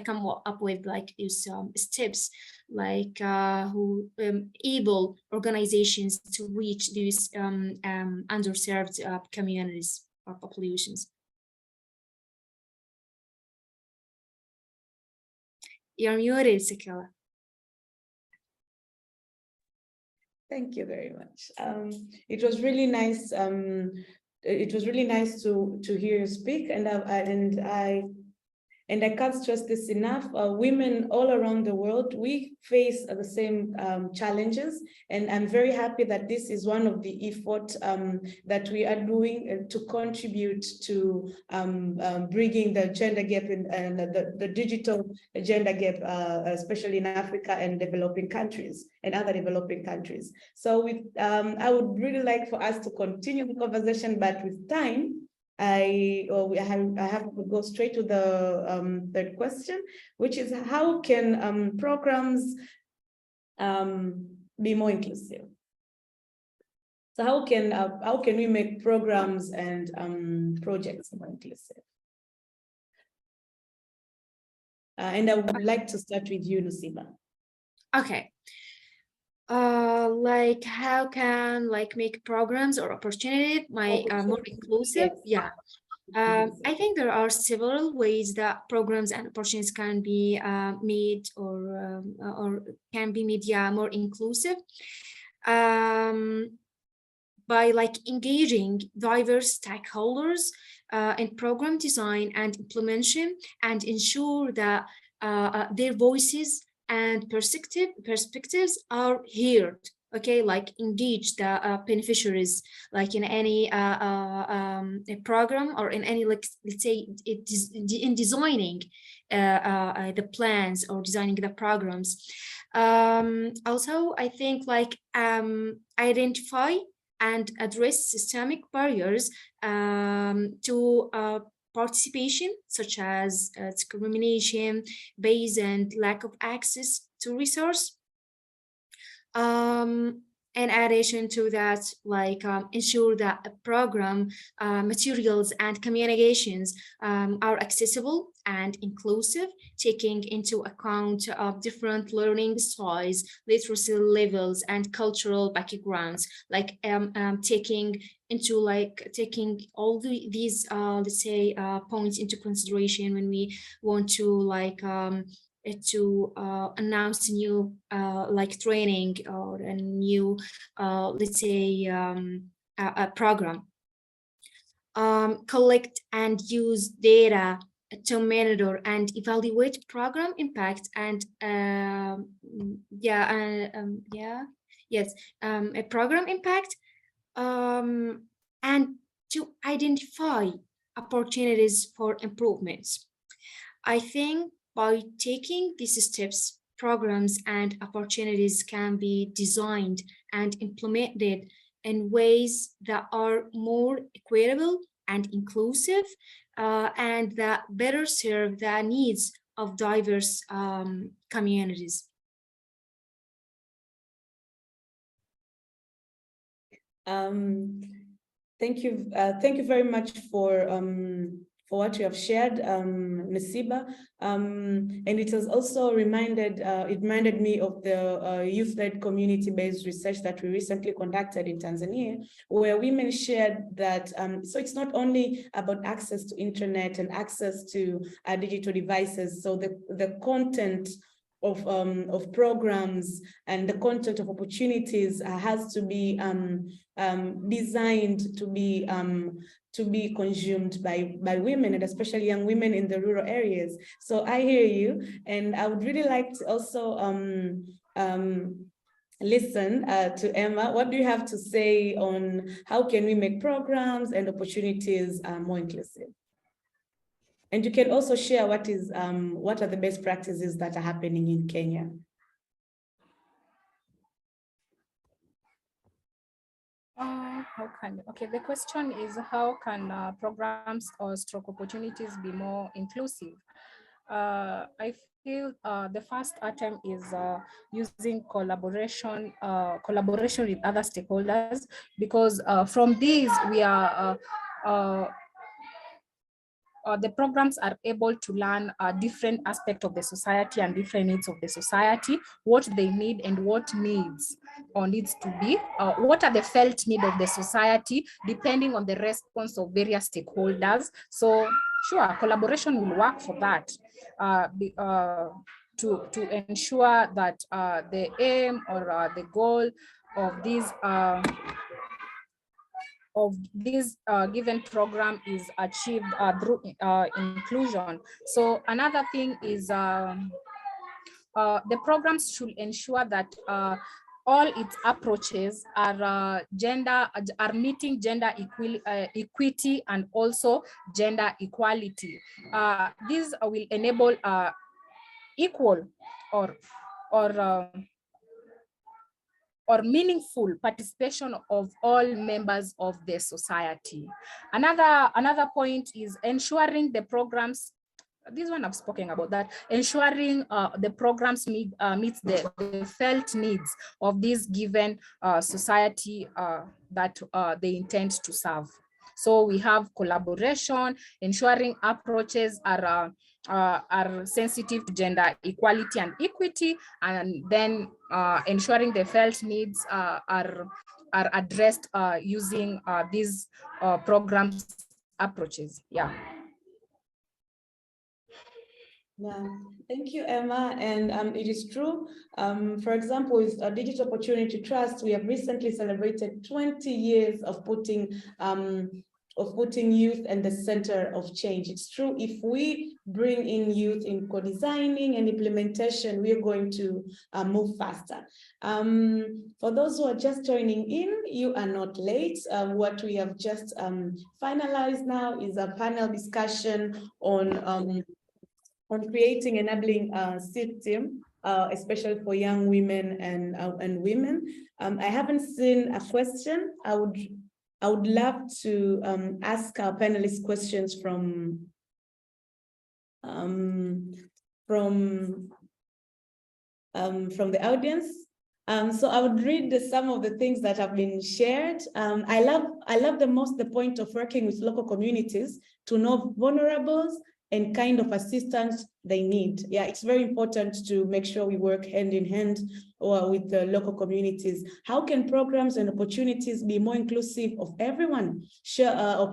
[SPEAKER 4] come up with like these steps, who enable organizations to reach these underserved communities or populations. You're muted, Sakila.
[SPEAKER 3] Thank you very much. It was really nice. It was really nice to hear you speak, and I can't stress this enough. Women all around the world, we face the same challenges, and I'm very happy that this is one of the efforts that we are doing to contribute to bridging the gender gap and the digital gender gap, especially in Africa and developing countries and other developing countries. So I would really like for us to continue the conversation, but with time, I have to go straight to the third question, which is how can programs be more inclusive? So how can we make programs and projects more inclusive? And I would like to start with you, Nasiba.
[SPEAKER 4] Okay. How can make programs or opportunity more inclusive?
[SPEAKER 3] Yes.
[SPEAKER 4] Yeah. I think there are several ways that programs and opportunities can be made or can be made more inclusive. By engaging diverse stakeholders in program design and implementation, and ensure that their voices and perspectives are heard. Okay, engage the beneficiaries, in any program or in any, let's say, in designing the plans or designing the programs. Also, I think identify and address systemic barriers to participation, such as discrimination based and lack of access to resource. In addition to that, like ensure that a program materials and communications are accessible and inclusive, taking into account different learning styles, literacy levels, and cultural backgrounds, like taking all these let's say points into consideration when we want to like announce a new like training or a new let's say a program. Collect and use data to monitor and evaluate program impact and a program impact, and to identify opportunities for improvements. I think by taking these steps, programs and opportunities can be designed and implemented in ways that are more equitable and inclusive, and that better serve the needs of diverse communities.
[SPEAKER 3] Thank you very much for what you have shared, Nasiba. And it has also reminded me of the youth-led community-based research that we recently conducted in Tanzania, where women shared that, so it's not only about access to internet and access to digital devices, so the content of programs and the content of opportunities has to be designed to be consumed by women, and especially young women in the rural areas. So I hear you, and I would really like to also listen to Emma. What do you have to say on how can we make programs and opportunities more inclusive? And you can also share what are the best practices that are happening in Kenya.
[SPEAKER 5] The question is how can programs or stroke opportunities be more inclusive? I feel the first attempt is using collaboration with other stakeholders, because from these we are the programs are able to learn different aspects of the society and different needs of the society, what they need and what needs or needs to be, what are the felt needs of the society, depending on the response of various stakeholders. So sure, collaboration will work for that, to ensure that the aim or the goal of this given program is achieved through inclusion. So another thing is the programs should ensure that all its approaches are meeting gender equity and also gender equality. These will enable equal or meaningful participation of all members of the society. Another point is ensuring the programs, this one I've spoken about that, ensuring the programs meets the felt needs of this given society that they intend to serve. So we have collaboration, ensuring approaches are sensitive to gender equality and equity, and then ensuring the felt needs are addressed using these programs approaches. Yeah.
[SPEAKER 3] Yeah, thank you, Emma. And it is true. For example, with Digital Opportunity Trust, we have recently celebrated 20 years of putting youth at the center of change. It's true, if we bring in youth in co-designing and implementation, we are going to move faster. For those who are just joining in, you are not late. What we have just finalized now is a panel discussion on creating enabling system, especially for young women and women. I haven't seen a question. I I would love to ask our panelists questions from the audience. So I would read some of the things that have been shared. I love the most the point of working with local communities to know vulnerables and kind of assistance they need. Yeah, it's very important to make sure we work hand in hand or with the local communities. How can programs and opportunities be more inclusive of everyone? Sure,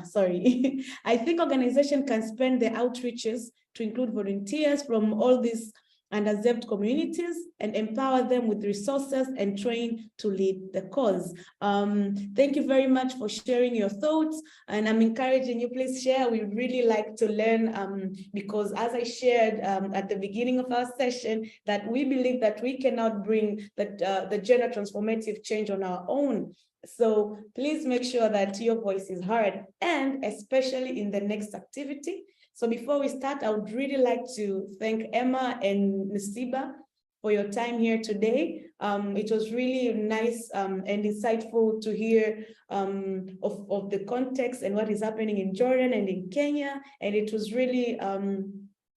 [SPEAKER 3] sorry. I think organizations can spend their outreaches to include volunteers from all these underserved communities and empower them with resources and train to lead the cause. Thank you very much for sharing your thoughts, and I'm encouraging you, please share. We would really like to learn because as I shared at the beginning of our session, that we believe that we cannot bring the gender transformative change on our own. So please make sure that your voice is heard, and especially in the next activity. So before we start, I would really like to thank Emma and Nasiba for your time here today. It was really nice and insightful to hear of the context and what is happening in Jordan and in Kenya. And it was really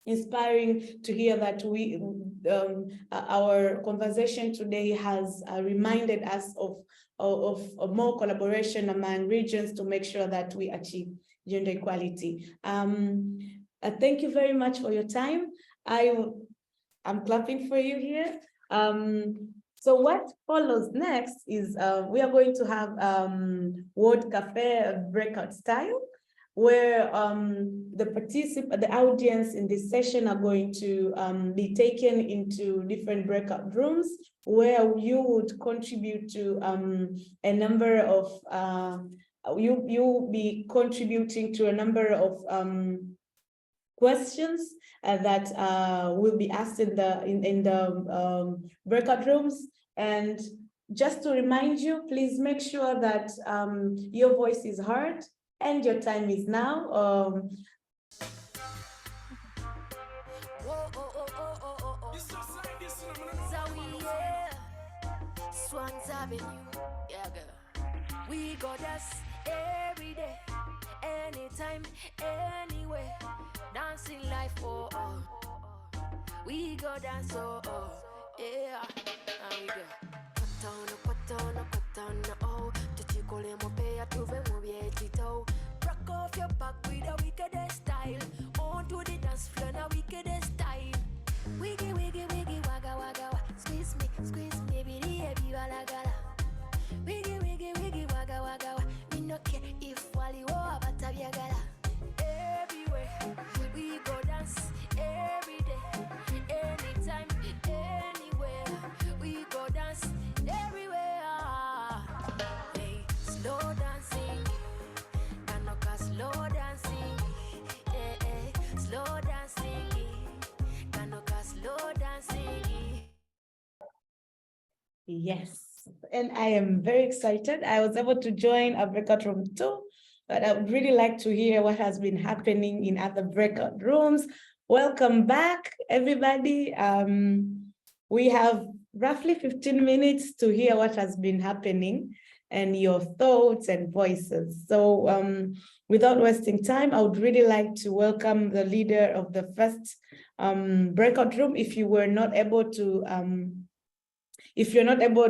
[SPEAKER 3] inspiring to hear that our conversation today has reminded us of more collaboration among regions to make sure that we achieve gender equality. Thank you very much for your time. I'm clapping for you here. So what follows next is we are going to have World Cafe breakout style, where the audience in this session are going to be taken into different breakout rooms where you would contribute to a number of you'll be contributing to a number of questions that will be asked in the breakout rooms. And just to remind you, please make sure that your voice is heard and your time is now.
[SPEAKER 6] Swans Avenue, yeah, girl. We got us every day, anytime, anywhere. Dancing life, oh, oh. We go dance, oh, oh. Yeah, and we go. Kwatana, oh. Tuchikole mopea tuve mubye chito. Rock off your back with a wicked style. On to the dance floor, na wicked style. Wiggy, wiggy, wiggy, waga, waga, waga. Squeeze me, baby, wala gala. Wiggy, wiggy, wiggy, waga, waga, waga. Me no care if wali wa batabia gala. Everywhere we go dance, every day, anytime, anywhere. We go dance everywhere. Hey, slow dancing, kanoka slow dancing. Hey, slow dancing, kanoka slow dancing.
[SPEAKER 3] Yes, and I am very excited. I was able to join a breakout room too, but I would really like to hear what has been happening in other breakout rooms. Welcome back, everybody. We have roughly 15 minutes to hear what has been happening and your thoughts and voices. So without wasting time, I would really like to welcome the leader of the first breakout room. If you're not able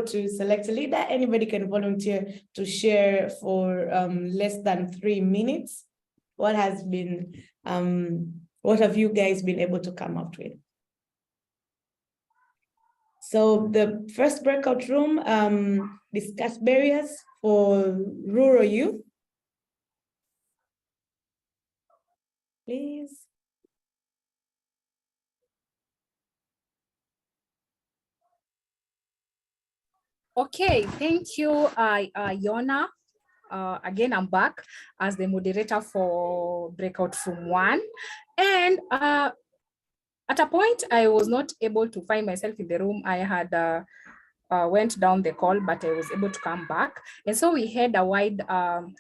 [SPEAKER 3] to select a leader, anybody can volunteer to share for less than 3 minutes. What have you guys been able to come up with? So the first breakout room discuss barriers for rural youth. Please.
[SPEAKER 5] Okay, thank you, Yona. Again, I'm back as the moderator for breakout room 1. And at a point, I was not able to find myself in the room. I had went down the call, but I was able to come back. And so we had a wide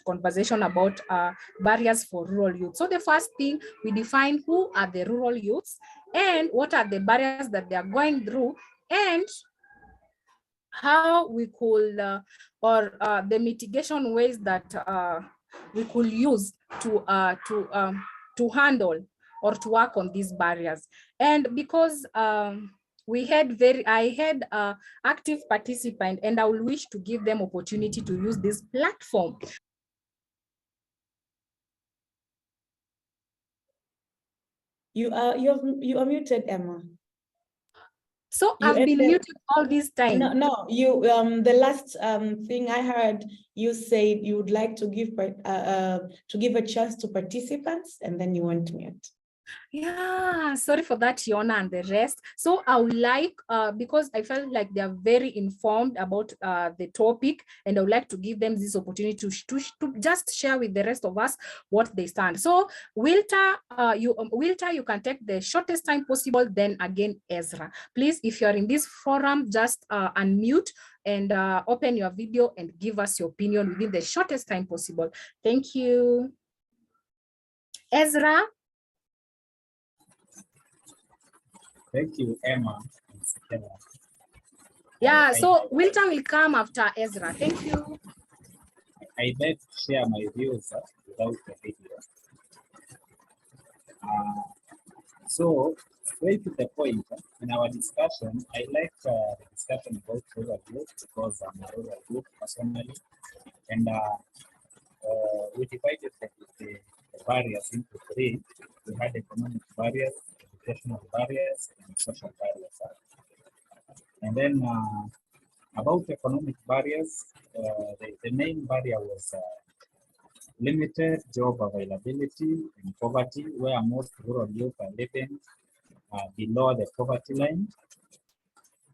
[SPEAKER 5] conversation about barriers for rural youth. So the first thing, we define who are the rural youths and what are the barriers that they are going through and how we could, or the mitigation ways that we could use to handle or to work on these barriers. And because I had active participant, and I will wish to give them opportunity to use this platform.
[SPEAKER 3] You are muted, Emma.
[SPEAKER 5] So I've been muted all this time.
[SPEAKER 3] No, you the last thing I heard, you said you would like to give a chance to participants, and then you went mute.
[SPEAKER 5] Yeah, sorry for that, Yona and the rest. So I would like, because I felt like they are very informed about the topic, and I would like to give them this opportunity to just share with the rest of us what they stand. So Wilta, you can take the shortest time possible. Then again, Ezra, please, if you are in this forum, just unmute and open your video and give us your opinion within the shortest time possible. Thank you. Ezra.
[SPEAKER 7] Thank you, Emma.
[SPEAKER 5] Yeah, so Wilta will come after Ezra. Thank you.
[SPEAKER 7] I beg to share my views without the video. So, straight to the point, in our discussion, I like the discussion about rural youth because I'm a rural youth personally. And we divided the barriers into three. We had economic barriers, educational barriers, and social barriers. And then about economic barriers, the main barrier was limited job availability and poverty, where most rural youth are living below the poverty line.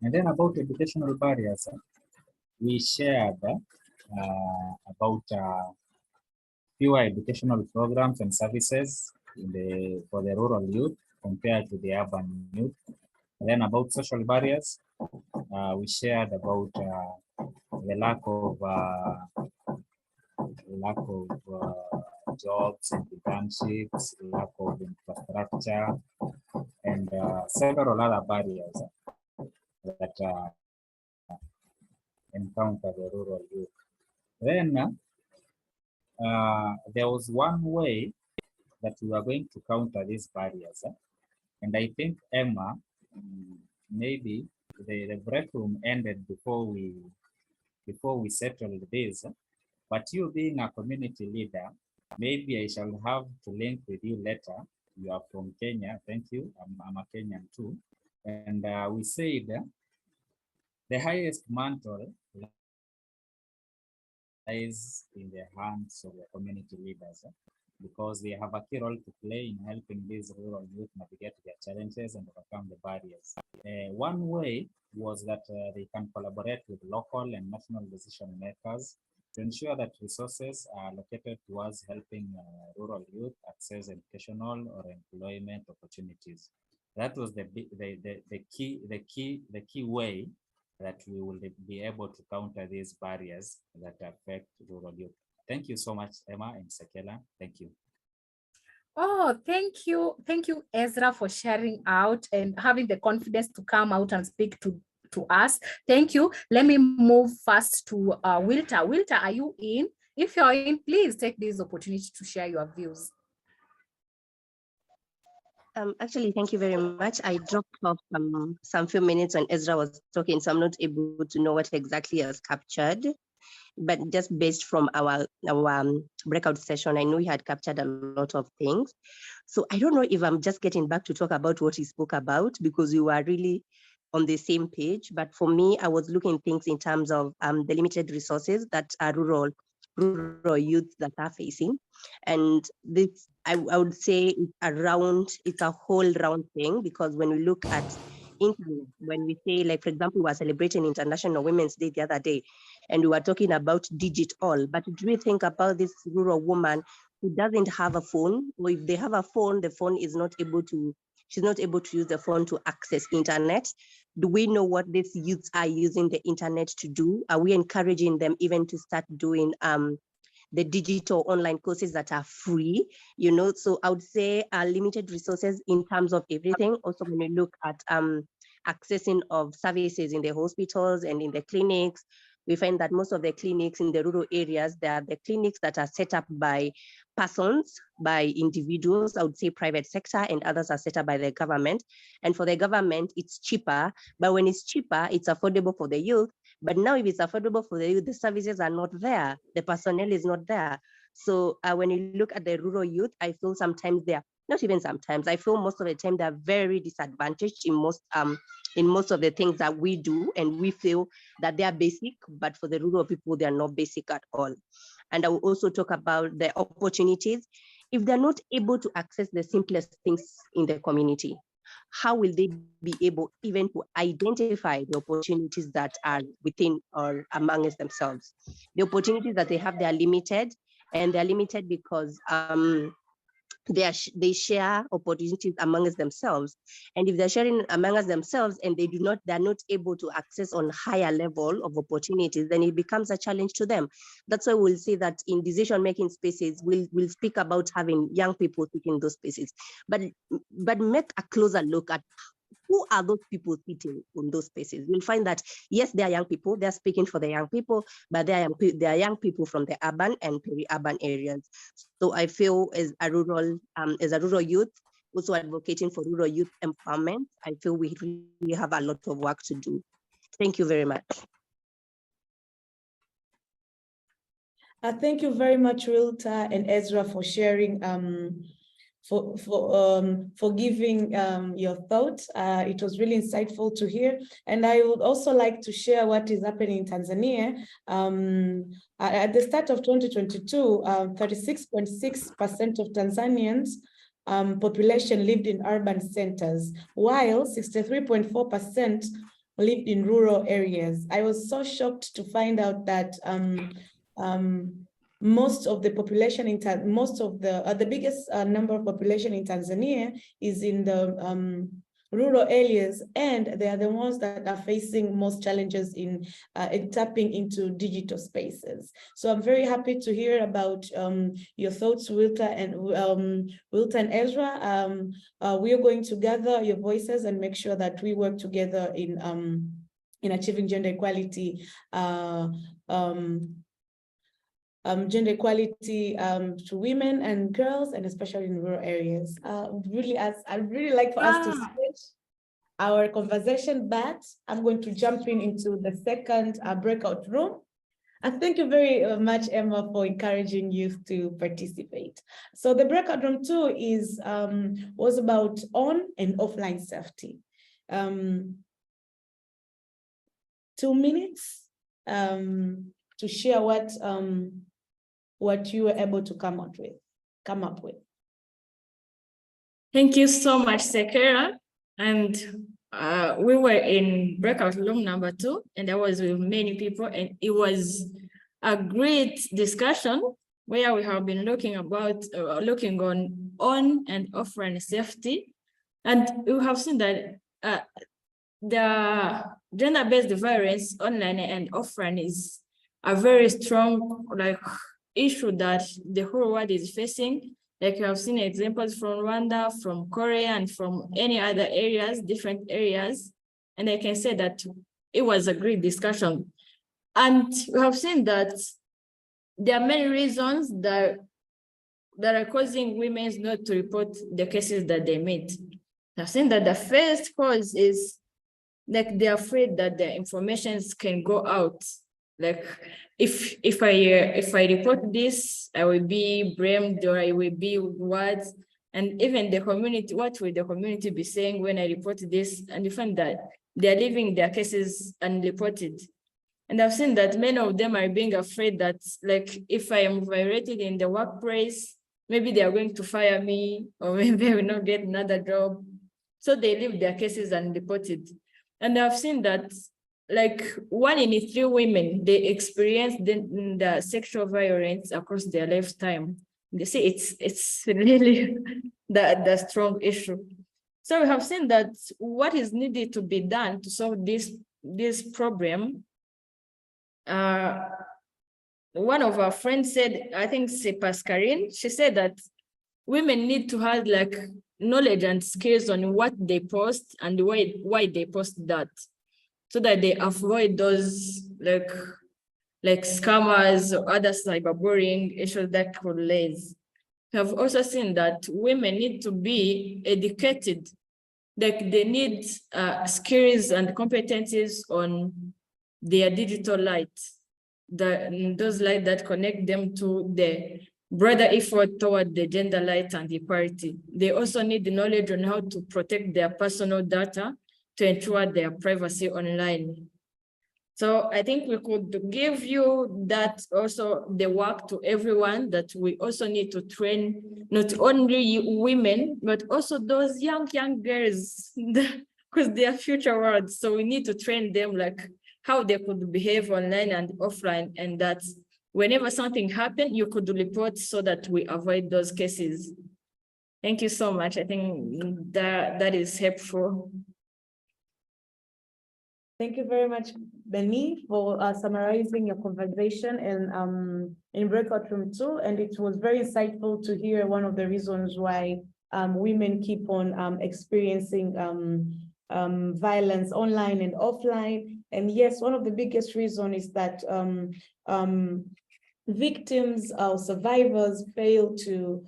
[SPEAKER 7] And then about educational barriers, we shared about fewer educational programs and services for the rural youth compared to the urban youth. And then about social barriers, we shared about the lack of jobs and internships, lack of infrastructure, and several other barriers that encounter the rural youth. Then there was one way that we are going to counter these barriers, and I think Emma, maybe the break room ended before we settled this. But you being a community leader, maybe I shall have to link with you later. You are from Kenya, thank you. I'm a Kenyan too. And we said the highest mantle lies in the hands of the community leaders because they have a key role to play in helping these rural youth navigate their challenges and overcome the barriers. One way was that they can collaborate with local and national decision makers to ensure that resources are allocated towards helping rural youth access educational or employment opportunities. That was the key way that we will be able to counter these barriers that affect rural youth. Thank you so much, Emma and Sekela. Thank you.
[SPEAKER 5] Oh, thank you. Thank you, Ezra, for sharing out and having the confidence to come out and speak to us. Thank you. Let me move first to Wilta. Wilta, are you in? If you're in, please take this opportunity to share your views.
[SPEAKER 8] Actually, thank you very much. I dropped off some few minutes when Ezra was talking, so I'm not able to know what exactly has captured. But just based from our breakout session, I know he had captured a lot of things. So I don't know if I'm just getting back to talk about what he spoke about because we were really on the same page. But for me, I was looking things in terms of the limited resources that are rural youth that are facing. And this, I would say it's a whole round thing, because when we look at internet, when we say, like, for example, we were celebrating International Women's Day the other day, and we were talking about digital, but do we think about this rural woman who doesn't have a phone, or if they have a phone, the phone is not able to, she's not able to use the phone to access internet? Do we know what these youths are using the internet to do? Are we encouraging them even to start doing the digital online courses that are free? You know, so I would say limited resources in terms of everything. Also, when we look at accessing of services in the hospitals and in the clinics. We find that most of the clinics in the rural areas, they are the clinics that are set up by persons, by individuals, I would say private sector, and others are set up by the government. And for the government, it's cheaper, but when it's cheaper, it's affordable for the youth. But now if it's affordable for the youth, the services are not there, the personnel is not there. So when you look at the rural youth, I feel sometimes they're, not even sometimes, I feel most of the time they're very disadvantaged in most of the things that we do, and we feel that they are basic, but for the rural people, they are not basic at all. And I will also talk about the opportunities. If they're not able to access the simplest things in the community, how will they be able even to identify the opportunities that are within or amongst themselves? The opportunities that they have, they are limited, and they're limited because they share opportunities amongst themselves. And if they're sharing amongst themselves and they're not able to access on higher level of opportunities, then it becomes a challenge to them. That's why we'll say that in decision-making spaces, we'll speak about having young people taking those spaces, but make a closer look at who are those people sitting on those spaces. We'll find that, yes, they are young people, they're speaking for the young people, but they are young people from the urban and peri-urban areas. So I feel as a rural youth, also advocating for rural youth empowerment, I feel we really have a lot of work to do. Thank you very much.
[SPEAKER 3] Thank you very much, Wilta and Ezra, for sharing, for giving your thoughts. It was really insightful to hear. And I would also like to share what is happening in Tanzania. At the start of 2022, 36.6% of Tanzanians population lived in urban centers, while 63.4% lived in rural areas. I was so shocked to find out that most of the population in the biggest number of population in Tanzania is in the rural areas, and they are the ones that are facing most challenges in tapping into digital spaces. So I'm very happy to hear about your thoughts, Wilta and Ezra. We are going to gather your voices and make sure that we work together in achieving gender equality. Gender equality to women and girls, and especially in rural areas. I'd really like for us to switch our conversation, but I'm going to jump into the second breakout room. And thank you very much, Emma, for encouraging youth to participate. So the breakout room 2 was about on and offline safety. 2 minutes to share what you were able to come up with.
[SPEAKER 9] Thank you so much, Sekera. And we were in breakout room number 2, and I was with many people, and it was a great discussion where we have been looking on and offline safety. And we have seen that the gender-based violence online and offline is a very strong issue that the whole world is facing. Like you have seen examples from Rwanda, from Korea, and from any other areas, different areas. And I can say that it was a great discussion. And we have seen that there are many reasons that are causing women not to report the cases that they made. I've seen that the first cause is they're afraid that the information can go out. Like if I report this, I will be blamed, or I will be what? And even the community, what will the community be saying when I report this? And you find that they're leaving their cases unreported. And I've seen that many of them are being afraid that, like, if I am violated in the workplace, maybe they are going to fire me, or maybe I will not get another job. So they leave their cases unreported. And I've seen that, like, 1 in 3 women, they experience the sexual violence across their lifetime. They say it's really the strong issue. So we have seen that what is needed to be done to solve this problem. One of our friends said, I think c'est Pascaline, she said that women need to have like knowledge and skills on what they post and why they post that, so that they avoid those like scammers or other cyberbullying issues that could raise. We have also seen that women need to be educated, like they need skills and competencies on their digital light, those light that connect them to the broader effort toward the gender light and equality. They also need the knowledge on how to protect their personal data to ensure their privacy online. So I think we could give you that also the work to everyone, that we also need to train not only women, but also those young girls, because they are future world. So we need to train them like how they could behave online and offline, and that whenever something happened, you could report so that we avoid those cases. Thank you so much. I think that is helpful.
[SPEAKER 3] Thank you very much, Benny, for summarizing your conversation in breakout room 2. And it was very insightful to hear one of the reasons why women keep on experiencing violence online and offline. And yes, one of the biggest reasons is that victims or survivors fail to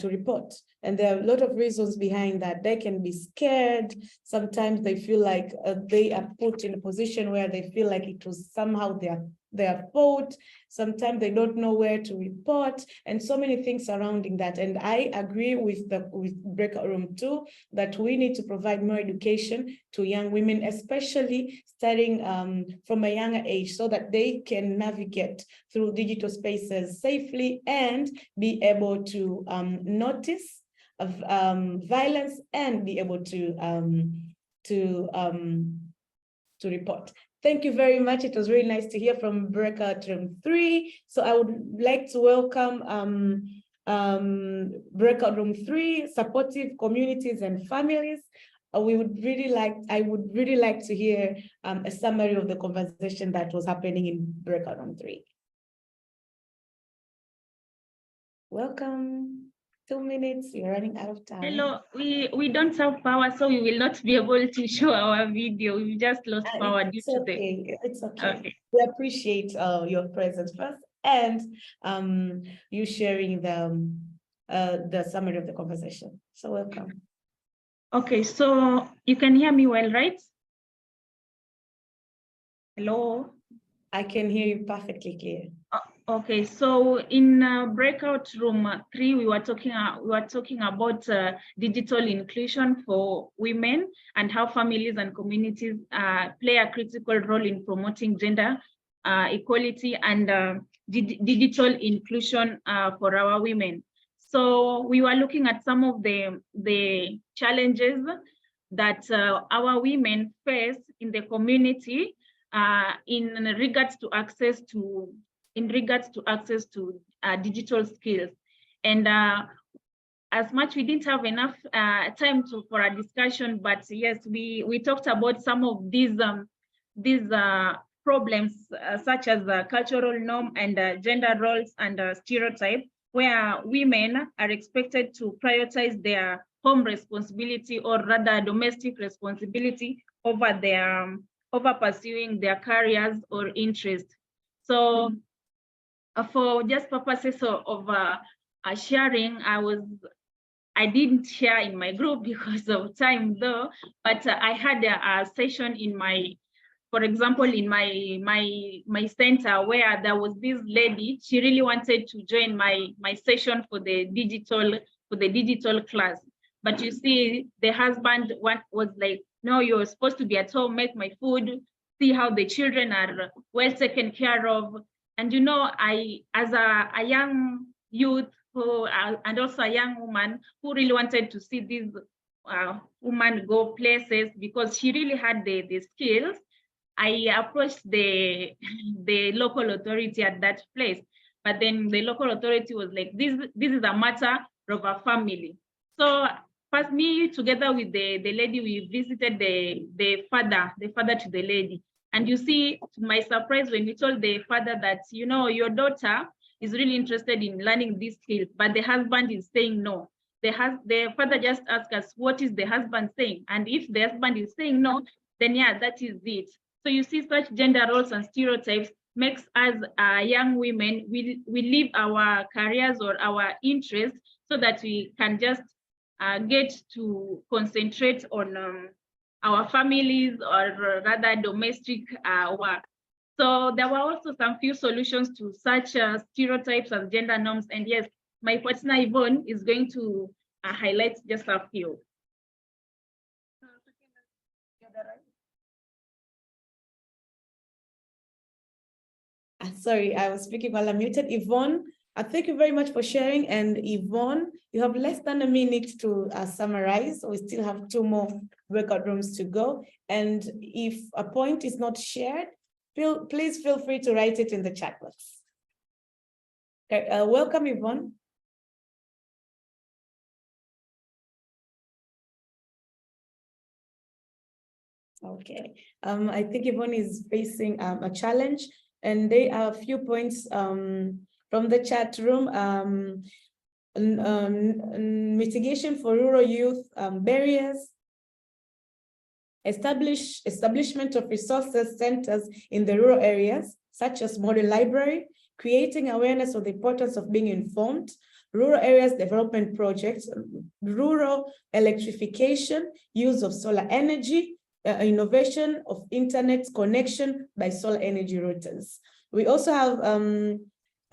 [SPEAKER 3] report. And there are a lot of reasons behind that. They can be scared. Sometimes they feel like they are put in a position where they feel like it was somehow their fault. Sometimes they don't know where to report, and so many things surrounding that. And I agree with breakout room 2 that we need to provide more education to young women, especially starting from a younger age, so that they can navigate through digital spaces safely and be able to notice violence and be able to report. Thank you very much. It was really nice to hear from breakout room 3. So I would like to welcome breakout room 3, supportive communities and families. I would really like to hear a summary of the conversation that was happening in breakout room 3. Welcome. 2 minutes, we're running out of time.
[SPEAKER 10] Hello, we don't have power, so we will not be able to show our video. We just lost power due to the...
[SPEAKER 3] It's okay. We appreciate your presence first, and you sharing the summary of the conversation. So welcome.
[SPEAKER 10] Okay, so you can hear me well, right? Hello?
[SPEAKER 3] I can hear you perfectly clear.
[SPEAKER 10] Okay, so in breakout room 3, we were talking about digital inclusion for women and how families and communities play a critical role in promoting gender equality and digital inclusion for our women. So we were looking at some of the challenges that our women face in the community in regards to access to digital skills. And as much we didn't have enough time for a discussion, but yes, we talked about some of these problems such as cultural norm and gender roles and stereotype, where women are expected to prioritize their home responsibility, or rather domestic responsibility, over pursuing their careers or interests. So for just purposes of sharing, I didn't share in my group because of time though, but I had a session in for example, in my center, where there was this lady. She really wanted to join my session for the digital class, but you see, the husband was like, no, you're supposed to be at home, make my food, see how the children are well taken care of. And you know, I, as a young youth and also a young woman who really wanted to see this woman go places because she really had the skills, I approached the local authority at that place. But then the local authority was like, this is a matter of a family. So first, me together with the lady, we visited the father to the lady. And you see, to my surprise, when we told the father that, you know, your daughter is really interested in learning these skills, but the husband is saying no. the father just asks us, what is the husband saying? And if the husband is saying no, then yeah, that is it. So you see, such gender roles and stereotypes makes us young women, we leave our careers or our interests so that we can just get to concentrate on our families, or rather domestic work. So there were also some few solutions to such stereotypes and gender norms. And yes, my partner Yvonne is going to highlight just a few.
[SPEAKER 3] Sorry, I was speaking while I'm muted. Yvonne, thank you very much for sharing. And Yvonne, you have less than a minute to summarize. We still have 2 more breakout rooms to go. And if a point is not shared, please feel free to write it in the chat box. Okay, welcome, Yvonne. Okay, I think Yvonne is facing a challenge, and there are a few points from the chat room. Mitigation for rural youth barriers, establishment of resources centers in the rural areas, such as model library, creating awareness of the importance of being informed, rural areas development projects, rural electrification, use of solar energy, innovation of internet connection by solar energy routers. We also have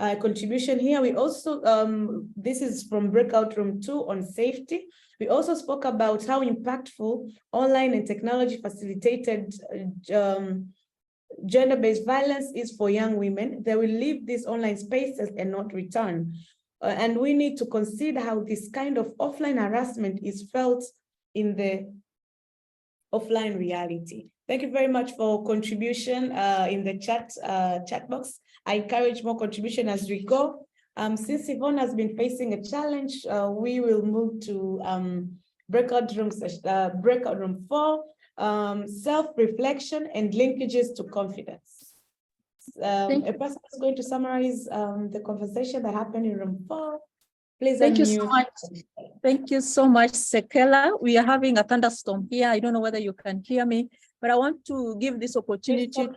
[SPEAKER 3] a contribution here. We also, this is from breakout room 2 on safety. We also spoke about how impactful online and technology facilitated gender-based violence is for young women. They will leave these online spaces and not return. And we need to consider how this kind of offline harassment is felt in the offline reality. Thank you very much for contribution in the chat box. I encourage more contribution as we go. Since Yvonne has been facing a challenge, we will move to breakout room 4, self-reflection and linkages to confidence. A person is going to summarize the conversation that happened in room 4. Please
[SPEAKER 11] Thank you
[SPEAKER 3] unmute.
[SPEAKER 11] so much. Thank you so much, Sekela. We are having a thunderstorm here. I don't know whether you can hear me, but I want to give this opportunity.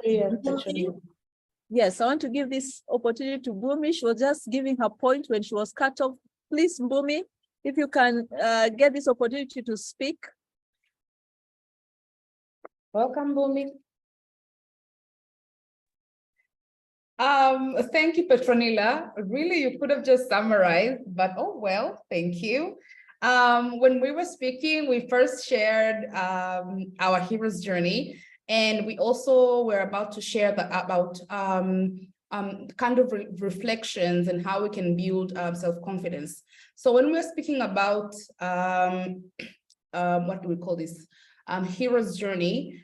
[SPEAKER 11] Yes, I want to give this opportunity to Bumi. She was just giving her point when she was cut off. Please, Bumi, if you can get this opportunity to speak.
[SPEAKER 12] Welcome, Bumi. Thank you, Petronilla. Really, you could have just summarized, but oh well, thank you. When we were speaking, we first shared our hero's journey, and we also were about to share about kind of reflections and how we can build self-confidence. So when we're speaking about what do we call this, hero's journey,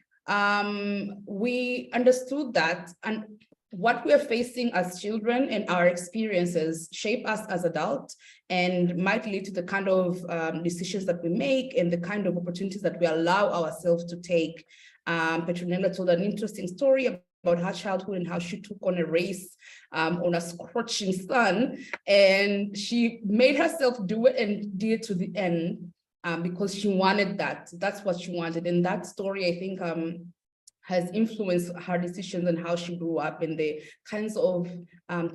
[SPEAKER 12] we understood that and what we are facing as children and our experiences shape us as adults and might lead to the kind of decisions that we make and the kind of opportunities that we allow ourselves to take. Petronella told an interesting story about her childhood and how she took on a race on a scorching sun, and she made herself do it and did it to the end because she wanted that. That's what she wanted. And that story, I think, has influenced her decisions and how she grew up and the kinds of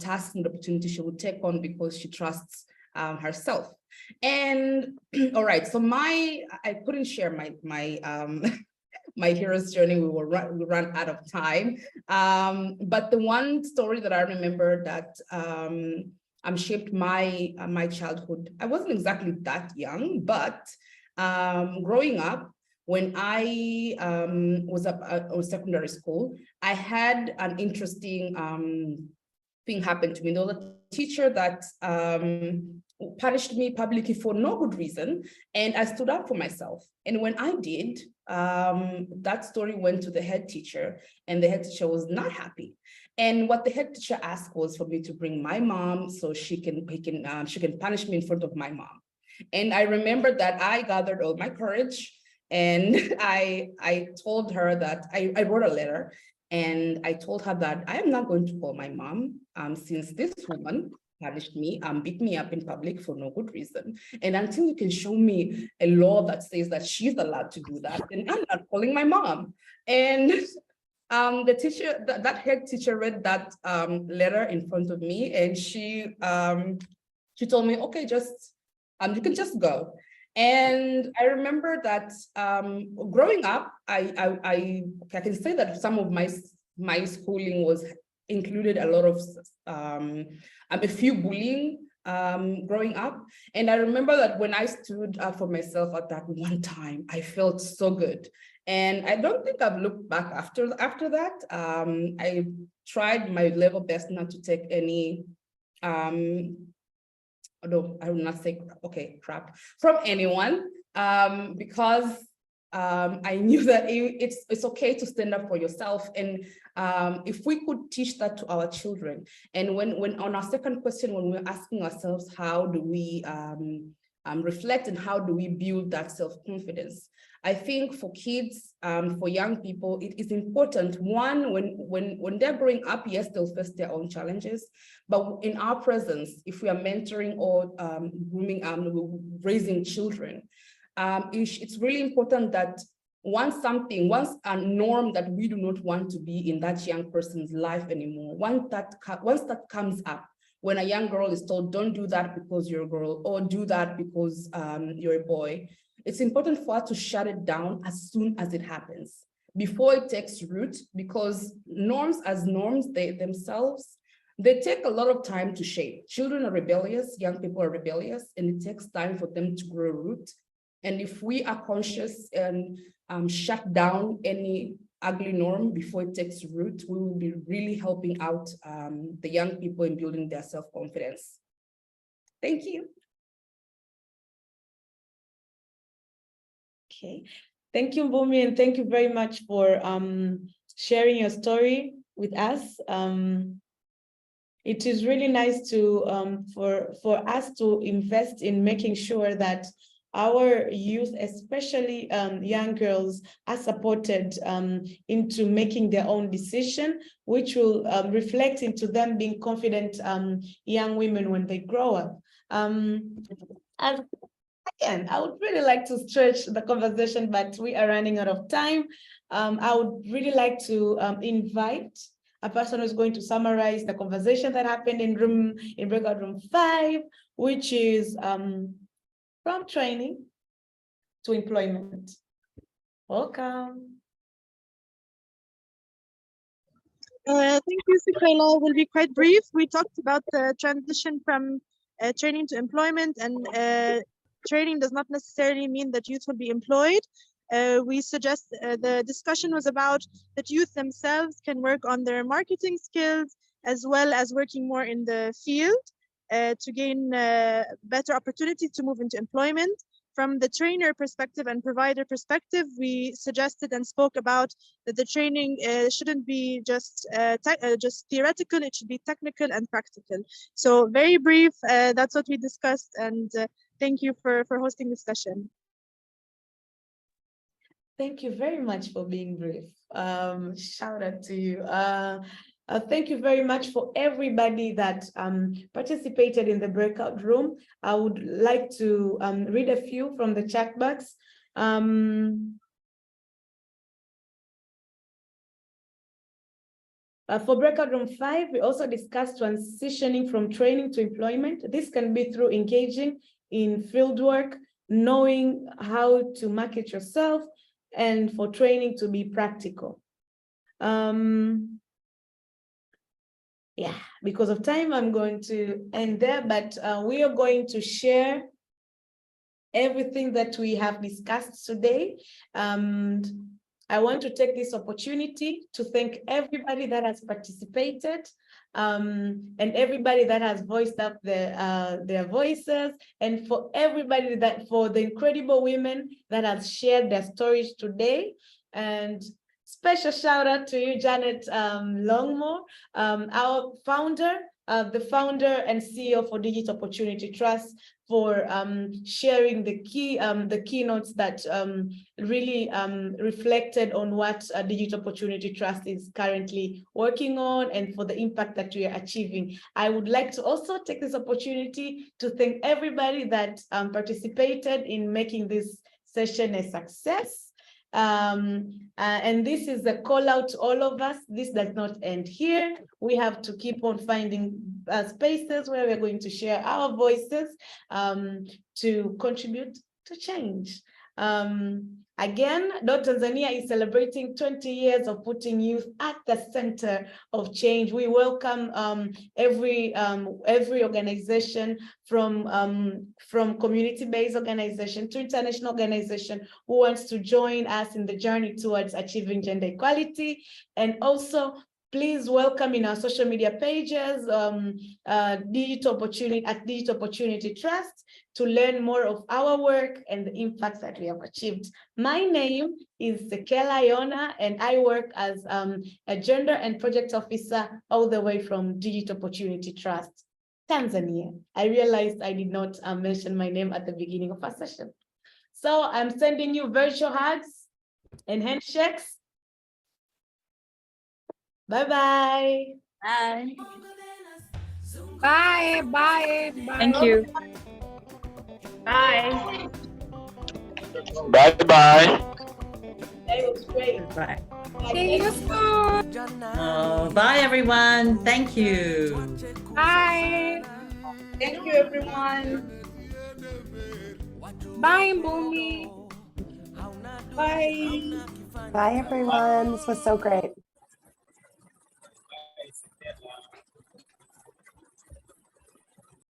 [SPEAKER 12] tasks and opportunities she would take on because she trusts herself. And all right, so I couldn't share my my hero's journey. We ran out of time. But the one story that I remember that shaped my childhood. I wasn't exactly that young, but growing up, when I was at secondary school, I had an interesting thing happen to me. There was a teacher that punished me publicly for no good reason, and I stood up for myself. And when I did, that story went to the head teacher, and the head teacher was not happy. And what the head teacher asked was for me to bring my mom so she can punish me in front of my mom. And I remember that I gathered all my courage. And I told her that I wrote a letter, and I told her that I am not going to call my mom since this woman punished me, beat me up in public for no good reason. And until you can show me a law that says that she's allowed to do that, then I'm not calling my mom. And the teacher, that head teacher read that letter in front of me, and she told me, okay, just you can just go. And I remember that growing up, I can say that some of my schooling was included a lot of a few bullying growing up. And I remember that when I stood up for myself at that one time, I felt so good. And I don't think I've looked back after that. I tried my level best not to take any no, I will not say, okay, crap from anyone, because I knew that it's okay to stand up for yourself. And if we could teach that to our children, and when on our second question, when we're asking ourselves, how do we reflect and how do we build that self-confidence? I think for kids, for young people, it is important. One, when they're growing up, yes, they'll face their own challenges, but in our presence, if we are mentoring or grooming, raising children, it's really important that once a norm that we do not want to be in that young person's life anymore, once that comes up, when a young girl is told, don't do that because you're a girl, or do that because you're a boy, it's important for us to shut it down as soon as it happens, before it takes root, because norms as norms, they themselves, they take a lot of time to shape. Children are rebellious, young people are rebellious, and it takes time for them to grow root. And if we are conscious and shut down any ugly norm before it takes root, we will be really helping out the young people in building their self-confidence. Thank you.
[SPEAKER 3] Okay, thank you, Mbumi, and thank you very much for sharing your story with us. It is really nice to for us to invest in making sure that our youth, especially young girls, are supported into making their own decision, which will reflect into them being confident young women when they grow up. And again, I would really like to stretch the conversation, but we are running out of time. I would really like to invite a person who's going to summarize the conversation that happened in breakout room 5, which is from training to employment. Welcome.
[SPEAKER 13] Thank you, Sikela. We'll be quite brief. We talked about the transition from training to employment, and training does not necessarily mean that youth will be employed. We suggest the discussion was about that youth themselves can work on their marketing skills as well as working more in the field to gain better opportunities to move into employment. From the trainer perspective and provider perspective, we suggested and spoke about that the training shouldn't be just theoretical, it should be technical and practical. So very brief, that's what we discussed, and thank you for hosting this session.
[SPEAKER 3] Thank you very much for being brief. Shout out to you. Thank you very much for everybody that participated in the breakout room. I would like to read a few from the chat box. For breakout room 5, we also discussed transitioning from training to employment. This can be through engaging in field work, knowing how to market yourself, and for training to be practical. Yeah, because of time, I'm going to end there, but we are going to share everything that we have discussed today. I want to take this opportunity to thank everybody that has participated and everybody that has voiced up their voices, and for everybody for the incredible women that have shared their stories today. And special shout out to you, Janet Longmore, our founder, the founder and CEO for Digital Opportunity Trust, for sharing the keynotes that really reflected on what Digital Opportunity Trust is currently working on and for the impact that we are achieving. I would like to also take this opportunity to thank everybody that participated in making this session a success. And this is a call out to all of us. This does not end here. We have to keep on finding spaces where we're going to share our voices to contribute to change. Again, Tanzania is celebrating 20 years of putting youth at the center of change. We welcome every organization, from community-based organization to international organization who wants to join us in the journey towards achieving gender equality. And also, please welcome in our social media pages, Digital Opportunity Trust, to learn more of our work and the impacts that we have achieved. My name is Sekela Yona, and I work as a gender and project officer all the way from Digital Opportunity Trust, Tanzania. I realized I did not mention my name at the beginning of our session. So I'm sending you virtual hugs and handshakes. Bye-bye.
[SPEAKER 11] Bye.
[SPEAKER 5] Bye, bye, bye.
[SPEAKER 10] Thank you.
[SPEAKER 3] Bye.
[SPEAKER 14] Bye-bye.
[SPEAKER 3] That was great.
[SPEAKER 1] Bye.
[SPEAKER 5] See you soon.
[SPEAKER 1] Oh, bye, everyone. Thank you.
[SPEAKER 5] Bye.
[SPEAKER 12] Thank you, everyone.
[SPEAKER 5] Bye, Mbumi.
[SPEAKER 12] Bye.
[SPEAKER 15] Bye, everyone. This was so great.